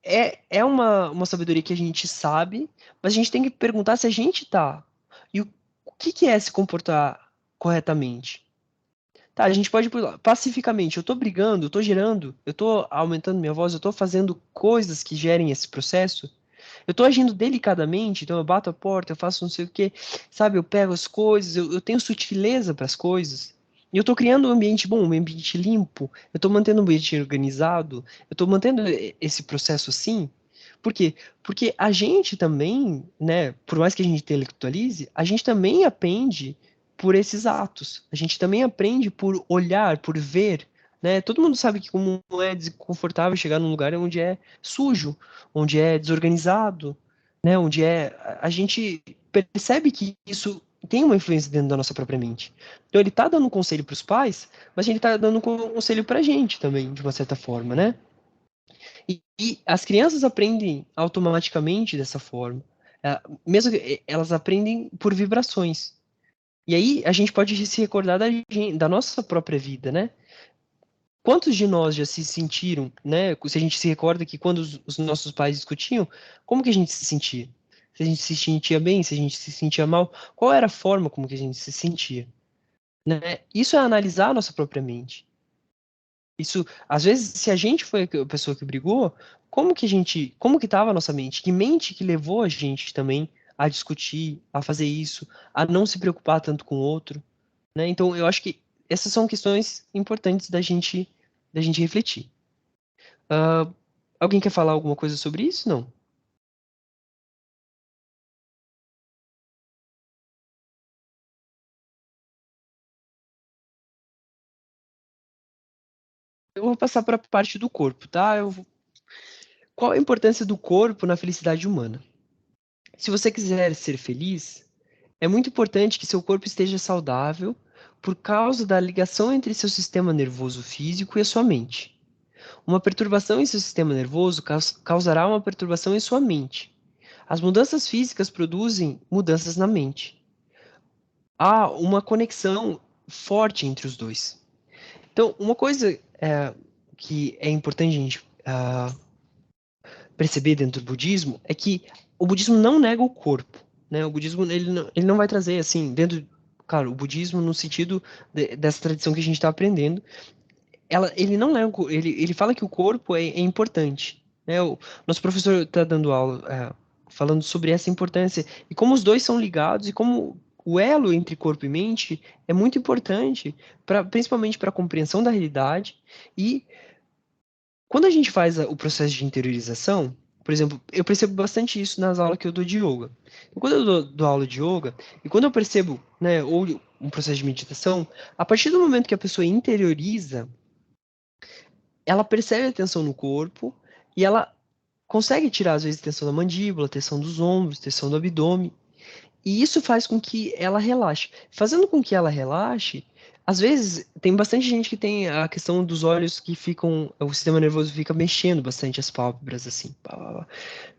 é uma sabedoria que a gente sabe, mas a gente tem que perguntar se a gente tá. E o que que é se comportar corretamente? Tá, a gente pode pacificamente, eu tô brigando, eu tô gerando, eu tô aumentando minha voz, eu tô fazendo coisas que gerem esse processo, eu tô agindo delicadamente, então eu bato a porta, eu faço não sei o quê, sabe? Eu pego as coisas, eu tenho sutileza para as coisas. E eu tô criando um ambiente bom, um ambiente limpo, eu tô mantendo um ambiente organizado, eu tô mantendo esse processo assim. Por quê? Porque a gente também, né, por mais que a gente intelectualize, a gente também aprende por esses atos. A gente também aprende por olhar, por ver, né? Todo mundo sabe que como é desconfortável chegar num lugar onde é sujo, onde é desorganizado, né? Onde é... A gente percebe que isso tem uma influência dentro da nossa própria mente. Então ele está dando um conselho para os pais, mas ele está dando um conselho para a gente também, de uma certa forma, né? E as crianças aprendem automaticamente dessa forma. Mesmo que elas aprendem por vibrações. E aí a gente pode se recordar da nossa própria vida, né? Quantos de nós já se sentiram, né? Se a gente se recorda que quando os nossos pais discutiam, como que a gente se sentia? Se a gente se sentia bem, se a gente se sentia mal, qual era a forma como que a gente se sentia, né? Isso é analisar a nossa própria mente. Isso, às vezes, se a gente foi a pessoa que brigou, como que estava a nossa mente? Que mente que levou a gente também a discutir, a fazer isso, a não se preocupar tanto com o outro, né? Então, eu acho que essas são questões importantes da gente refletir. Ah, alguém quer falar alguma coisa sobre isso? Não? Eu vou passar para a parte do corpo, tá? Qual a importância do corpo na felicidade humana? Se você quiser ser feliz, é muito importante que seu corpo esteja saudável por causa da ligação entre seu sistema nervoso físico e a sua mente. Uma perturbação em seu sistema nervoso causará uma perturbação em sua mente. As mudanças físicas produzem mudanças na mente. Há uma conexão forte entre os dois. Então, uma coisa que é importante a gente perceber dentro do budismo é que o budismo não nega o corpo, né? O budismo ele não vai trazer assim dentro, claro, o budismo no sentido dessa tradição que a gente está aprendendo, ele não nega, ele fala que o corpo é importante, né? O nosso professor está dando aula falando sobre essa importância e como os dois são ligados e como o elo entre corpo e mente é muito importante principalmente para a compreensão da realidade e quando a gente faz o processo de interiorização, por exemplo, eu percebo bastante isso nas aulas que eu dou de yoga. Então, quando eu dou aula de yoga, e quando eu percebo, né, ou um processo de meditação, a partir do momento que a pessoa interioriza, ela percebe a tensão no corpo e ela consegue tirar, às vezes, tensão da mandíbula, tensão dos ombros, tensão do abdômen. E isso faz com que ela relaxe. Fazendo com que ela relaxe, às vezes tem bastante gente que tem a questão dos olhos que ficam, o sistema nervoso fica mexendo bastante as pálpebras assim, pá, pá, pá,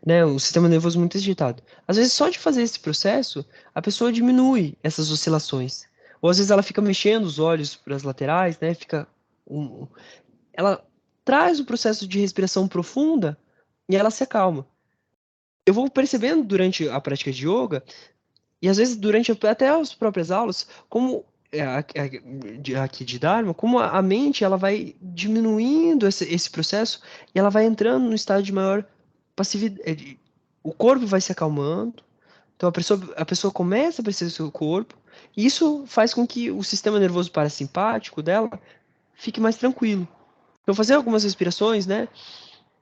né? O sistema nervoso muito agitado. Às vezes só de fazer esse processo, a pessoa diminui essas oscilações. Ou às vezes ela fica mexendo os olhos para as laterais, né? Ela traz o processo de respiração profunda e ela se acalma. Eu vou percebendo durante a prática de yoga e às vezes, durante até as próprias aulas, como aqui de Dharma, como a mente ela vai diminuindo esse processo e ela vai entrando no estado de maior passividade. O corpo vai se acalmando, então a pessoa começa a perceber o seu corpo, e isso faz com que o sistema nervoso parasimpático dela fique mais tranquilo. Então, fazer algumas respirações, né?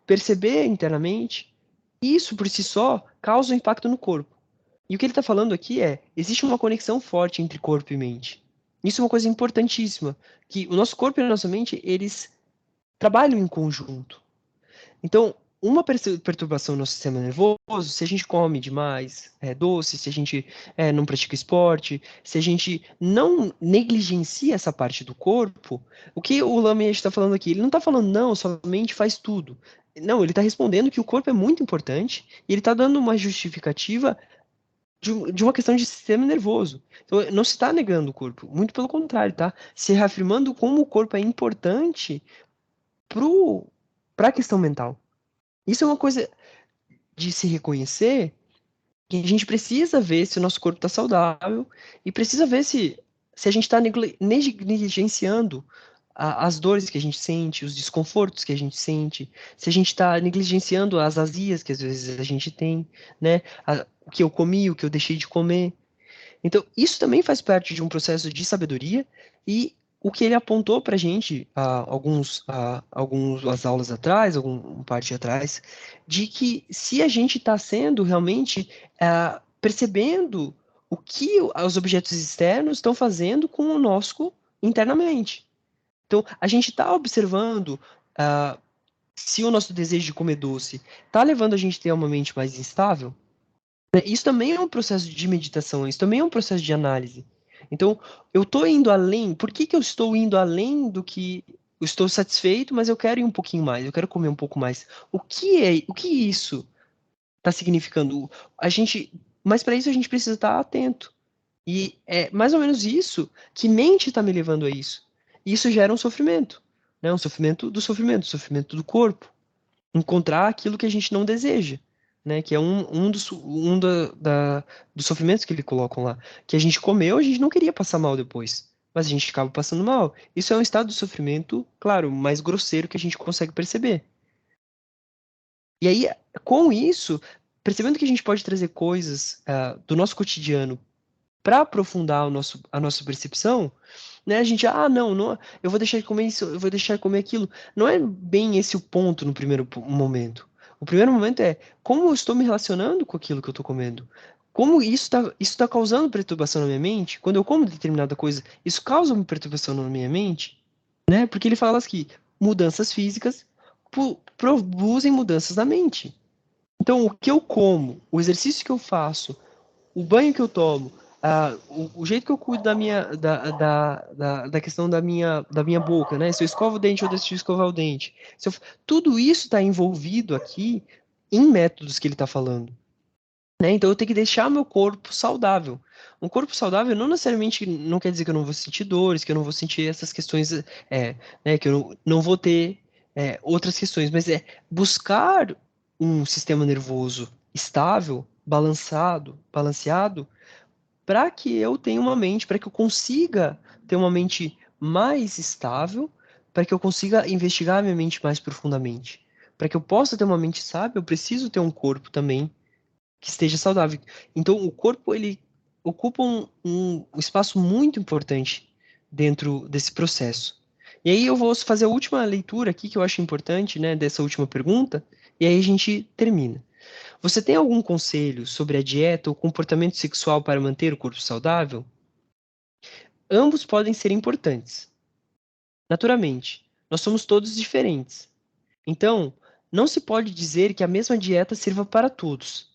Perceber internamente, isso por si só causa um impacto no corpo. E o que ele está falando aqui existe uma conexão forte entre corpo e mente. Isso é uma coisa importantíssima, que o nosso corpo e a nossa mente, eles trabalham em conjunto. Então, uma perturbação no sistema nervoso, se a gente come demais doce, se a gente não pratica esporte, se a gente não negligencia essa parte do corpo, o que o Lamy está falando aqui? Ele não está falando, não, somente faz tudo. Não, ele está respondendo que o corpo é muito importante e ele está dando uma justificativa de uma questão de sistema nervoso. Então, não se está negando o corpo, muito pelo contrário, tá? Se reafirmando como o corpo é importante para a questão mental. Isso é uma coisa de se reconhecer que a gente precisa ver se o nosso corpo está saudável e precisa ver se a gente está negligenciando as dores que a gente sente, os desconfortos que a gente sente, se a gente está negligenciando as azias que às vezes a gente tem, né? O que eu comi, o que eu deixei de comer. Então, isso também faz parte de um processo de sabedoria e o que ele apontou para a gente algumas aulas atrás, alguma parte atrás, de que se a gente está sendo realmente percebendo o que os objetos externos estão fazendo com o nosso internamente. Então, a gente está observando se o nosso desejo de comer doce está levando a gente a ter uma mente mais instável. Né? Isso também é um processo de meditação, isso também é um processo de análise. Então, eu estou indo além. Por que eu estou indo além do que eu estou satisfeito, mas eu quero ir um pouquinho mais, eu quero comer um pouco mais? O que isso está significando? Mas para isso a gente precisa estar atento. E é mais ou menos isso, que mente está me levando a isso. E isso gera um sofrimento, né? Um sofrimento do corpo. Encontrar aquilo que a gente não deseja, né? Que é dos sofrimentos que eles colocam lá. Que a gente comeu, a gente não queria passar mal depois, mas a gente acaba passando mal. Isso é um estado de sofrimento, claro, mais grosseiro que a gente consegue perceber. E aí, com isso, percebendo que a gente pode trazer coisas do nosso cotidiano para aprofundar a nossa percepção, né? A gente, não, eu vou deixar de comer isso, eu vou deixar de comer aquilo. Não é bem esse o ponto no primeiro momento. O primeiro momento é como eu estou me relacionando com aquilo que eu estou comendo. Como isso tá causando perturbação na minha mente? Quando eu como determinada coisa, isso causa uma perturbação na minha mente, né? Porque ele fala que mudanças físicas produzem mudanças na mente. Então, o que eu como, o exercício que eu faço, o banho que eu tomo, o jeito que eu cuido da questão da minha boca, né? Se eu escovo o dente ou deixo de escovar o dente. Tudo isso está envolvido aqui em métodos que ele está falando. Né? Então eu tenho que deixar meu corpo saudável. Um corpo saudável não necessariamente não quer dizer que eu não vou sentir dores, que eu não vou sentir essas questões, né, que eu não vou ter outras questões, mas é buscar um sistema nervoso estável, balanceado, para que eu tenha uma mente, para que eu consiga ter uma mente mais estável, para que eu consiga investigar a minha mente mais profundamente. Para que eu possa ter uma mente sábia, eu preciso ter um corpo também que esteja saudável. Então, o corpo, ele ocupa um espaço muito importante dentro desse processo. E aí eu vou fazer a última leitura aqui, que eu acho importante, né, dessa última pergunta, e aí a gente termina. Você tem algum conselho sobre a dieta ou comportamento sexual para manter o corpo saudável? Ambos podem ser importantes. Naturalmente, nós somos todos diferentes. Então, não se pode dizer que a mesma dieta sirva para todos.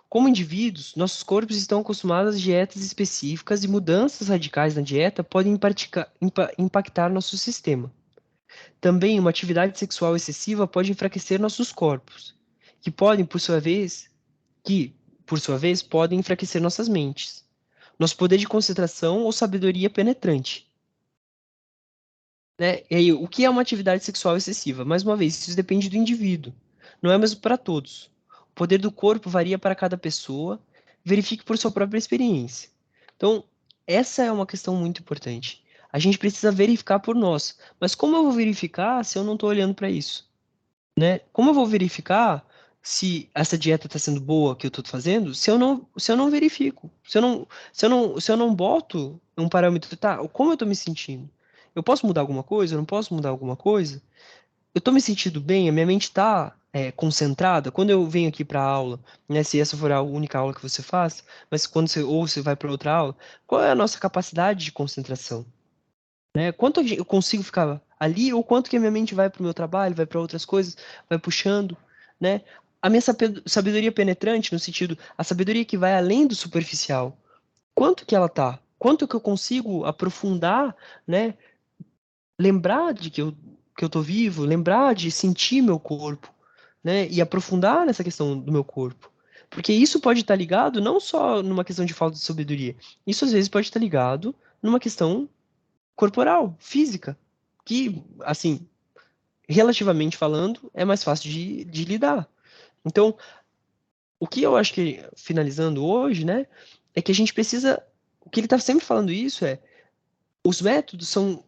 Como indivíduos, nossos corpos estão acostumados a dietas específicas e mudanças radicais na dieta podem impactar nosso sistema. Também, uma atividade sexual excessiva pode enfraquecer nossos corpos, que podem, por sua vez, podem enfraquecer nossas mentes, nosso poder de concentração ou sabedoria penetrante. Né? E aí, o que é uma atividade sexual excessiva? Mais uma vez, isso depende do indivíduo. Não é mesmo para todos. O poder do corpo varia para cada pessoa. Verifique por sua própria experiência. Então, essa é uma questão muito importante. A gente precisa verificar por nós. Mas como eu vou verificar se eu não estou olhando para isso? Né? Como eu vou verificar se essa dieta está sendo boa que eu estou fazendo, se eu não verifico, se eu não boto um parâmetro, tá? Como eu estou me sentindo? Eu posso mudar alguma coisa? Eu não posso mudar alguma coisa? Eu estou me sentindo bem? A minha mente está concentrada? Quando eu venho aqui para a aula, né? Se essa for a única aula que você faz, mas quando você vai para outra aula, qual é a nossa capacidade de concentração? Né? Quanto eu consigo ficar ali ou quanto que a minha mente vai para o meu trabalho, vai para outras coisas, vai puxando, né? A minha sabedoria penetrante, no sentido, a sabedoria que vai além do superficial, quanto que ela tá? Quanto que eu consigo aprofundar, né? Lembrar de que eu tô vivo, lembrar de sentir meu corpo, né? E aprofundar nessa questão do meu corpo. Porque isso pode estar ligado não só numa questão de falta de sabedoria, isso às vezes pode estar ligado numa questão corporal, física, que, assim, relativamente falando, é mais fácil de lidar. Então, o que eu acho que, finalizando hoje, né, é que a gente precisa. O que ele está sempre falando isso é: os métodos são.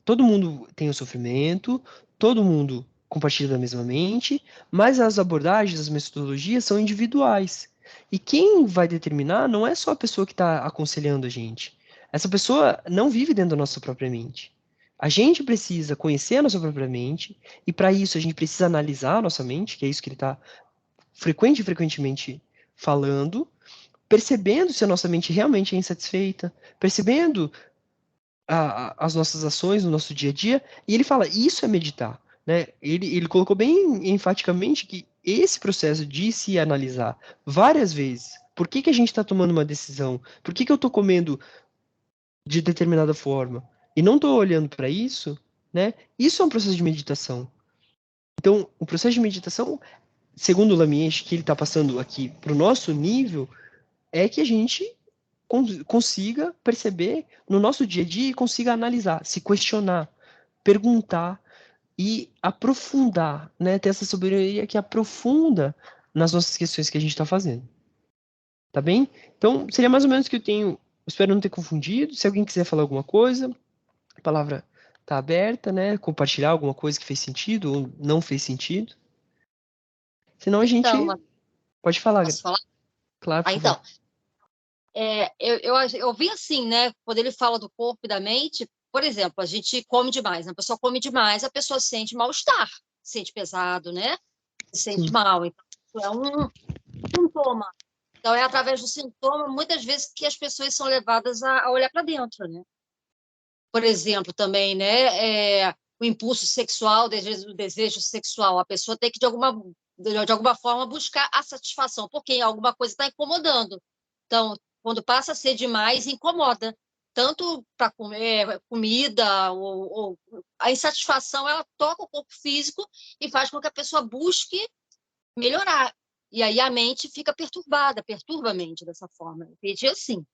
Todo mundo tem o sofrimento, todo mundo compartilha da mesma mente, mas as abordagens, as metodologias são individuais. E quem vai determinar não é só a pessoa que está aconselhando a gente. Essa pessoa não vive dentro da nossa própria mente. A gente precisa conhecer a nossa própria mente, e para isso a gente precisa analisar a nossa mente, que é isso que ele está frequentemente falando, percebendo se a nossa mente realmente é insatisfeita, percebendo as nossas ações no nosso dia a dia, e ele fala, isso é meditar, né? Ele colocou bem enfaticamente que esse processo de se analisar várias vezes, por que que a gente está tomando uma decisão? Por que que eu estou comendo de determinada forma? E não estou olhando para isso, né? Isso é um processo de meditação. Então, o processo de meditação, segundo o Lamienche, que ele está passando aqui para o nosso nível, é que a gente consiga perceber no nosso dia a dia e consiga analisar, se questionar, perguntar e aprofundar, né? Ter essa sabedoria que aprofunda nas nossas questões que a gente está fazendo. Tá bem? Então, seria mais ou menos o que eu tenho. Espero não ter confundido. Se alguém quiser falar alguma coisa, a palavra está aberta, né? Compartilhar alguma coisa que fez sentido ou não fez sentido. Senão a Então, gente pode falar. posso falar? Claro, por favor. Então, eu vi assim, né? Quando ele fala do corpo e da mente, por exemplo, a gente come demais, né? A pessoa come demais, a pessoa sente mal-estar, sente pesado, né? Se sente Sim. mal. Então, isso é um sintoma. Então, é através do sintoma, muitas vezes, que as pessoas são levadas a olhar para dentro, né? Por exemplo, também, né? O impulso sexual, o desejo sexual, a pessoa tem que, de alguma forma, buscar a satisfação, porque alguma coisa está incomodando. Então, quando passa a ser demais, incomoda. Tanto para comer comida, ou a insatisfação, ela toca o corpo físico e faz com que a pessoa busque melhorar. E aí a mente fica perturbada, perturba a mente dessa forma. Eu entendi assim.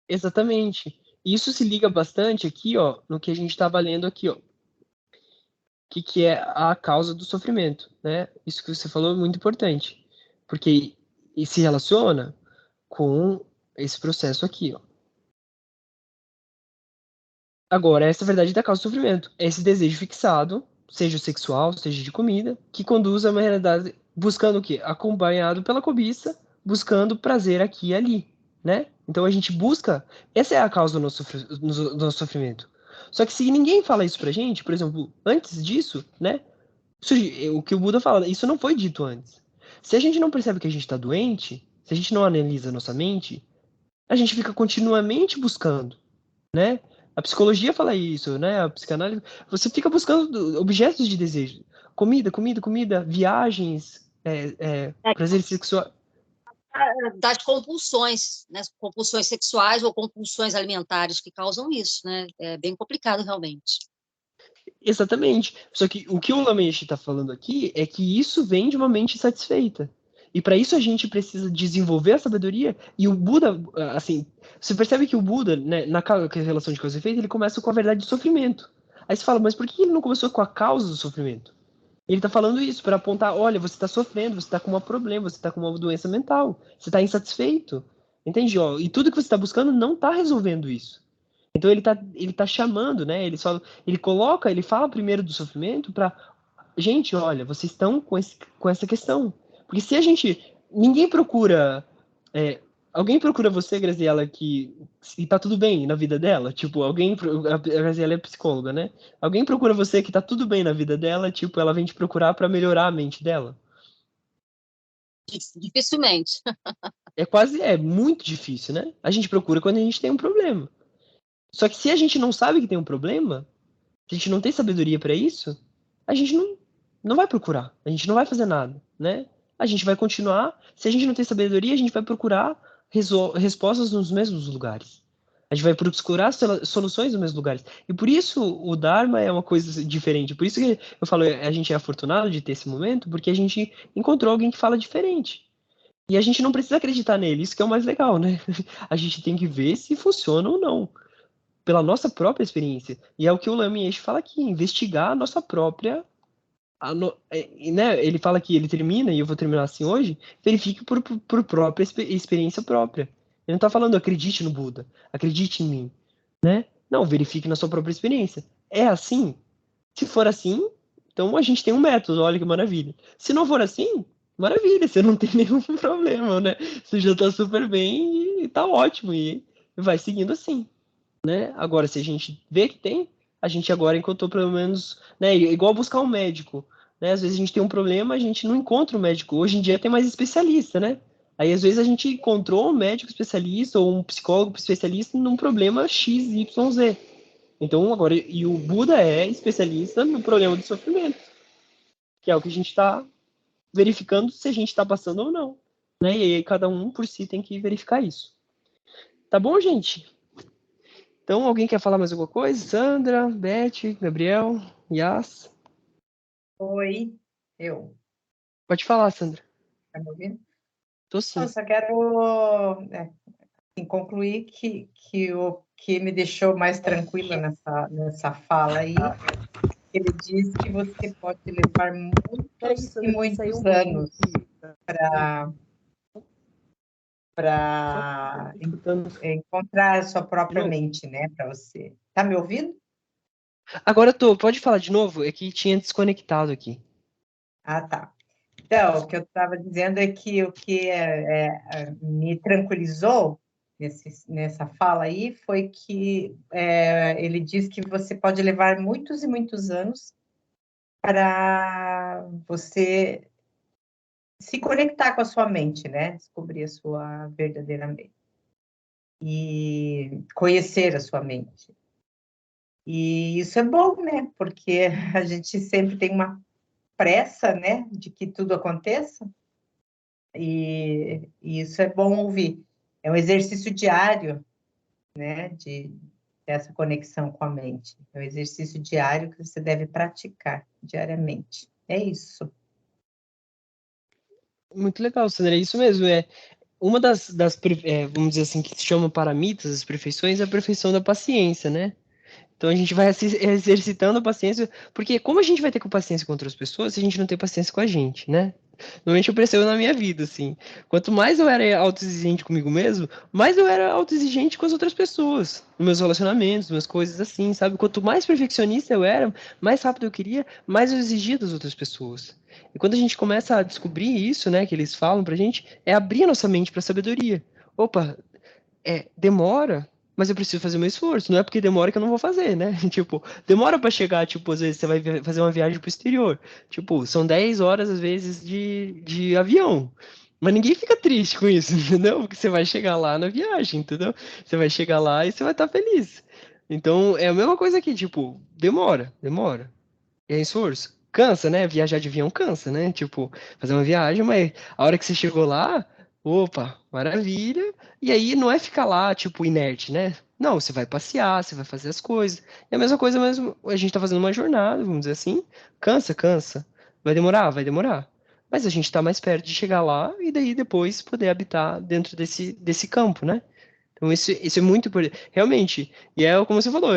Exatamente. Isso se liga bastante aqui, ó, no que a gente estava lendo aqui, ó. O que é a causa do sofrimento, né? Isso que você falou é muito importante, porque e se relaciona com esse processo aqui, ó. Agora, essa é a verdade da causa do sofrimento. É esse desejo fixado, seja sexual, seja de comida, que conduz a uma realidade buscando o quê? Acompanhado pela cobiça, buscando prazer aqui e ali, né? Então a gente busca, essa é a causa do nosso sofrimento. Só que se ninguém fala isso pra gente, por exemplo, antes disso, né? O que o Buda fala, isso não foi dito antes. Se a gente não percebe que a gente está doente, se a gente não analisa a nossa mente, a gente fica continuamente buscando, né? A psicologia fala isso, né? A psicanálise. Você fica buscando objetos de desejo. Comida, comida, comida, viagens, prazer sexual. Das compulsões, né? Compulsões sexuais ou compulsões alimentares que causam isso, né? É bem complicado realmente. Exatamente. Só que o que o Lameche está falando aqui é que isso vem de uma mente satisfeita. E para isso a gente precisa desenvolver a sabedoria. E o Buda, assim, você percebe que o Buda, né, na relação de causa e efeito, ele começa com a verdade do sofrimento. Aí você fala, mas por que ele não começou com a causa do sofrimento? Ele está falando isso para apontar, olha, você está sofrendo, você está com um problema, você está com uma doença mental, você está insatisfeito. Entende? Ó, e tudo que você está buscando não está resolvendo isso. Então ele tá chamando, né? Ele fala primeiro do sofrimento para, gente, olha, vocês estão com essa questão. Porque se a gente, ninguém procura, é, alguém procura você, Graziela, que e tá tudo bem na vida dela, tipo, a Graziela é psicóloga, né? Alguém procura você que tá tudo bem na vida dela, tipo, ela vem te procurar para melhorar a mente dela. Dificilmente. É muito difícil, né? A gente procura quando a gente tem um problema. Só que se a gente não sabe que tem um problema, se a gente não tem sabedoria para isso, a gente não vai procurar, a gente não vai fazer nada, né? A gente vai continuar, se a gente não tem sabedoria, a gente vai procurar respostas nos mesmos lugares. A gente vai procurar soluções nos mesmos lugares. E por isso o Dharma é uma coisa diferente. Por isso que eu falo, a gente é afortunado de ter esse momento, porque a gente encontrou alguém que fala diferente. E a gente não precisa acreditar nele, isso que é o mais legal, né? A gente tem que ver se funciona ou não pela nossa própria experiência. E é o que o Lamy fala aqui, investigar a nossa própria. Né, ele fala que ele termina, e eu vou terminar assim hoje, verifique por própria experiência própria. Ele não está falando acredite no Buda, acredite em mim. Né? Não, verifique na sua própria experiência. É assim? Se for assim, então a gente tem um método, olha que maravilha. Se não for assim, maravilha, você não tem nenhum problema, né? Você já está super bem e está ótimo, e vai seguindo assim, né? Agora, se a gente vê que tem, a gente agora encontrou pelo menos, né? Igual buscar um médico, né? Às vezes a gente tem um problema, a gente não encontra um médico. Hoje em dia tem mais especialista, né? Aí, às vezes, a gente encontrou um médico especialista ou um psicólogo especialista num problema X, Y, Z. Então, agora, e o Buda é especialista no problema do sofrimento, que é o que a gente está verificando se a gente está passando ou não. Né? E aí, cada um por si tem que verificar isso. Tá bom, gente? Então, alguém quer falar mais alguma coisa? Sandra, Beth, Gabriel, Yas? Oi, eu. Pode falar, Sandra. Tá me ouvindo? Tô Eu sim. só quero concluir que o que me deixou mais tranquila nessa fala aí, ele diz que você pode levar muitos e muitos anos para encontrar a sua própria mente, né, para você. Tá me ouvindo? Agora tô. Pode falar de novo? É que tinha desconectado aqui. Ah, tá. Então, o que eu estava dizendo é que o que me tranquilizou nessa fala aí foi que ele diz que você pode levar muitos e muitos anos para você se conectar com a sua mente, né? Descobrir a sua verdadeira mente e conhecer a sua mente. E isso é bom, né? Porque a gente sempre tem uma pressa, né, de que tudo aconteça. E isso é bom ouvir. É um exercício diário, né, dessa conexão com a mente. É um exercício diário que você deve praticar diariamente. É isso. Muito legal, Sandra. É isso mesmo. Uma vamos dizer assim, que se chama paramitas, as perfeições, é a perfeição da paciência, né? Então a gente vai exercitando a paciência, porque como a gente vai ter com paciência com outras pessoas se a gente não tem paciência com a gente, né? Normalmente eu percebo na minha vida, assim. Quanto mais eu era autoexigente comigo mesmo, mais eu era autoexigente com as outras pessoas. Nos meus relacionamentos, nas coisas assim, sabe? Quanto mais perfeccionista eu era, mais rápido eu queria, mais eu exigia das outras pessoas. E quando a gente começa a descobrir isso, né, que eles falam pra gente, é abrir a nossa mente pra sabedoria. Opa, demora, mas eu preciso fazer o meu esforço. Não é porque demora que eu não vou fazer, né? Tipo, demora pra chegar, tipo, às vezes você vai fazer uma viagem pro exterior. Tipo, são 10 horas, às vezes, de avião. Mas ninguém fica triste com isso, entendeu? Porque você vai chegar lá na viagem, entendeu? Você vai chegar lá e você vai estar feliz. Então, é a mesma coisa aqui, tipo, demora. E é esforço. Cansa, né? Viajar de avião cansa, né? Tipo, fazer uma viagem, mas a hora que você chegou lá, opa, maravilha. E aí não é ficar lá, tipo, inerte, né? Não, você vai passear, você vai fazer as coisas. É a mesma coisa mesmo, a gente tá fazendo uma jornada, vamos dizer assim. Cansa. Vai demorar? Vai demorar. Mas a gente tá mais perto de chegar lá e daí depois poder habitar dentro desse campo, né? Então, isso é muito importante. Realmente. E é como você falou,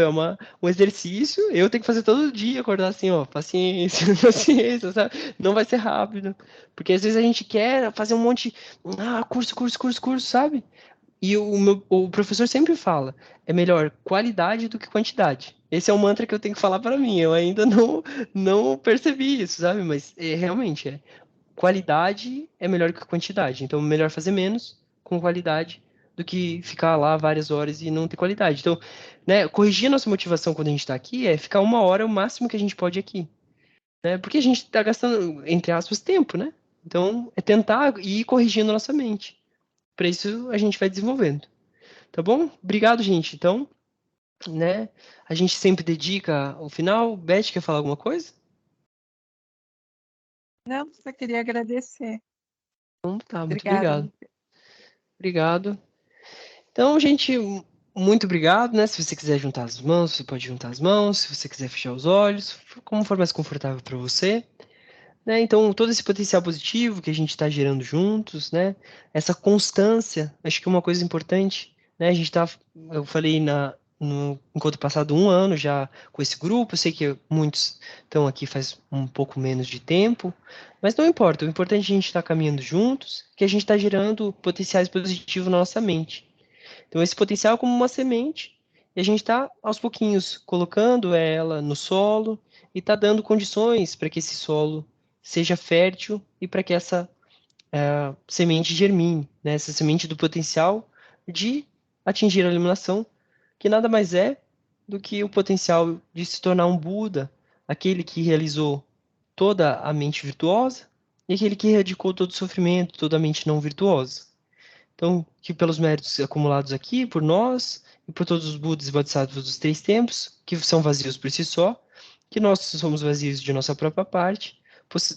um exercício. Eu tenho que fazer todo dia, acordar assim, ó, paciência, paciência, sabe? Não vai ser rápido. Porque às vezes a gente quer fazer um monte. Curso, sabe? E o professor sempre fala: é melhor qualidade do que quantidade. Esse é o mantra que eu tenho que falar para mim. Eu ainda não percebi isso, sabe? Mas realmente é. Qualidade é melhor que quantidade. Então, melhor fazer menos com qualidade do que ficar lá várias horas e não ter qualidade. Então, né, corrigir a nossa motivação quando a gente está aqui é ficar uma hora o máximo que a gente pode aqui. Né? Porque a gente está gastando, entre aspas, tempo, né? Então, é tentar ir corrigindo a nossa mente. Para isso, a gente vai desenvolvendo. Tá bom? Obrigado, gente. Então, né, a gente sempre dedica ao final. Beth, quer falar alguma coisa? Não, só queria agradecer. Então, tá, muito Obrigada. obrigado. Obrigado. Então, gente, muito obrigado, né? Se você quiser juntar as mãos, você pode juntar as mãos. Se você quiser fechar os olhos, como for mais confortável para você, né? Então, todo esse potencial positivo que a gente está gerando juntos, né? Essa constância, acho que é uma coisa importante, né? Eu falei no encontro passado 1 ano já com esse grupo. Eu sei que muitos estão aqui faz um pouco menos de tempo, mas não importa. O importante é a gente estar caminhando juntos, que a gente está gerando potenciais positivos na nossa mente. Então, esse potencial é como uma semente, e a gente está, aos pouquinhos, colocando ela no solo e está dando condições para que esse solo seja fértil e para que essa semente germine, né? Essa semente do potencial de atingir a iluminação, que nada mais é do que o potencial de se tornar um Buda, aquele que realizou toda a mente virtuosa, e aquele que erradicou todo o sofrimento, toda a mente não virtuosa. Então, que pelos méritos acumulados aqui por nós e por todos os Budas e Bodhisattvas dos 3 tempos, que são vazios por si só, que nós somos vazios de nossa própria parte,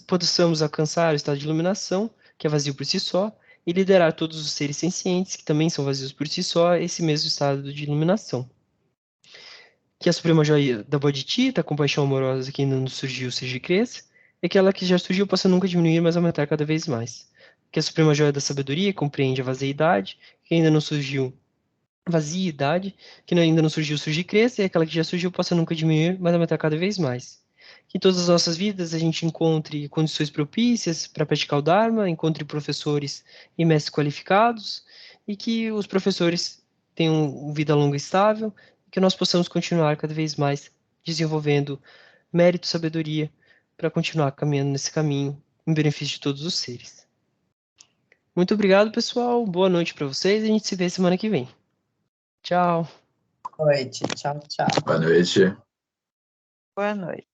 possamos alcançar o estado de iluminação, que é vazio por si só, e liderar todos os seres sencientes, que também são vazios por si só, a esse mesmo estado de iluminação. Que a suprema joia da Bodhicitta, a compaixão amorosa que ainda não surgiu, seja e cresça, e aquela que já surgiu possa nunca diminuir, mas aumentar cada vez mais. Que a suprema joia da sabedoria compreende a vaziedade, que ainda não surgiu, vaziedade, que ainda não surgiu, surge e cresça, e aquela que já surgiu possa nunca diminuir, mas aumentar cada vez mais. Que em todas as nossas vidas a gente encontre condições propícias para praticar o Dharma, encontre professores e mestres qualificados, e que os professores tenham uma vida longa e estável, e que nós possamos continuar cada vez mais desenvolvendo mérito e sabedoria para continuar caminhando nesse caminho em benefício de todos os seres. Muito obrigado, pessoal. Boa noite para vocês e a gente se vê semana que vem. Tchau. Boa noite. Tchau, tchau. Boa noite. Boa noite.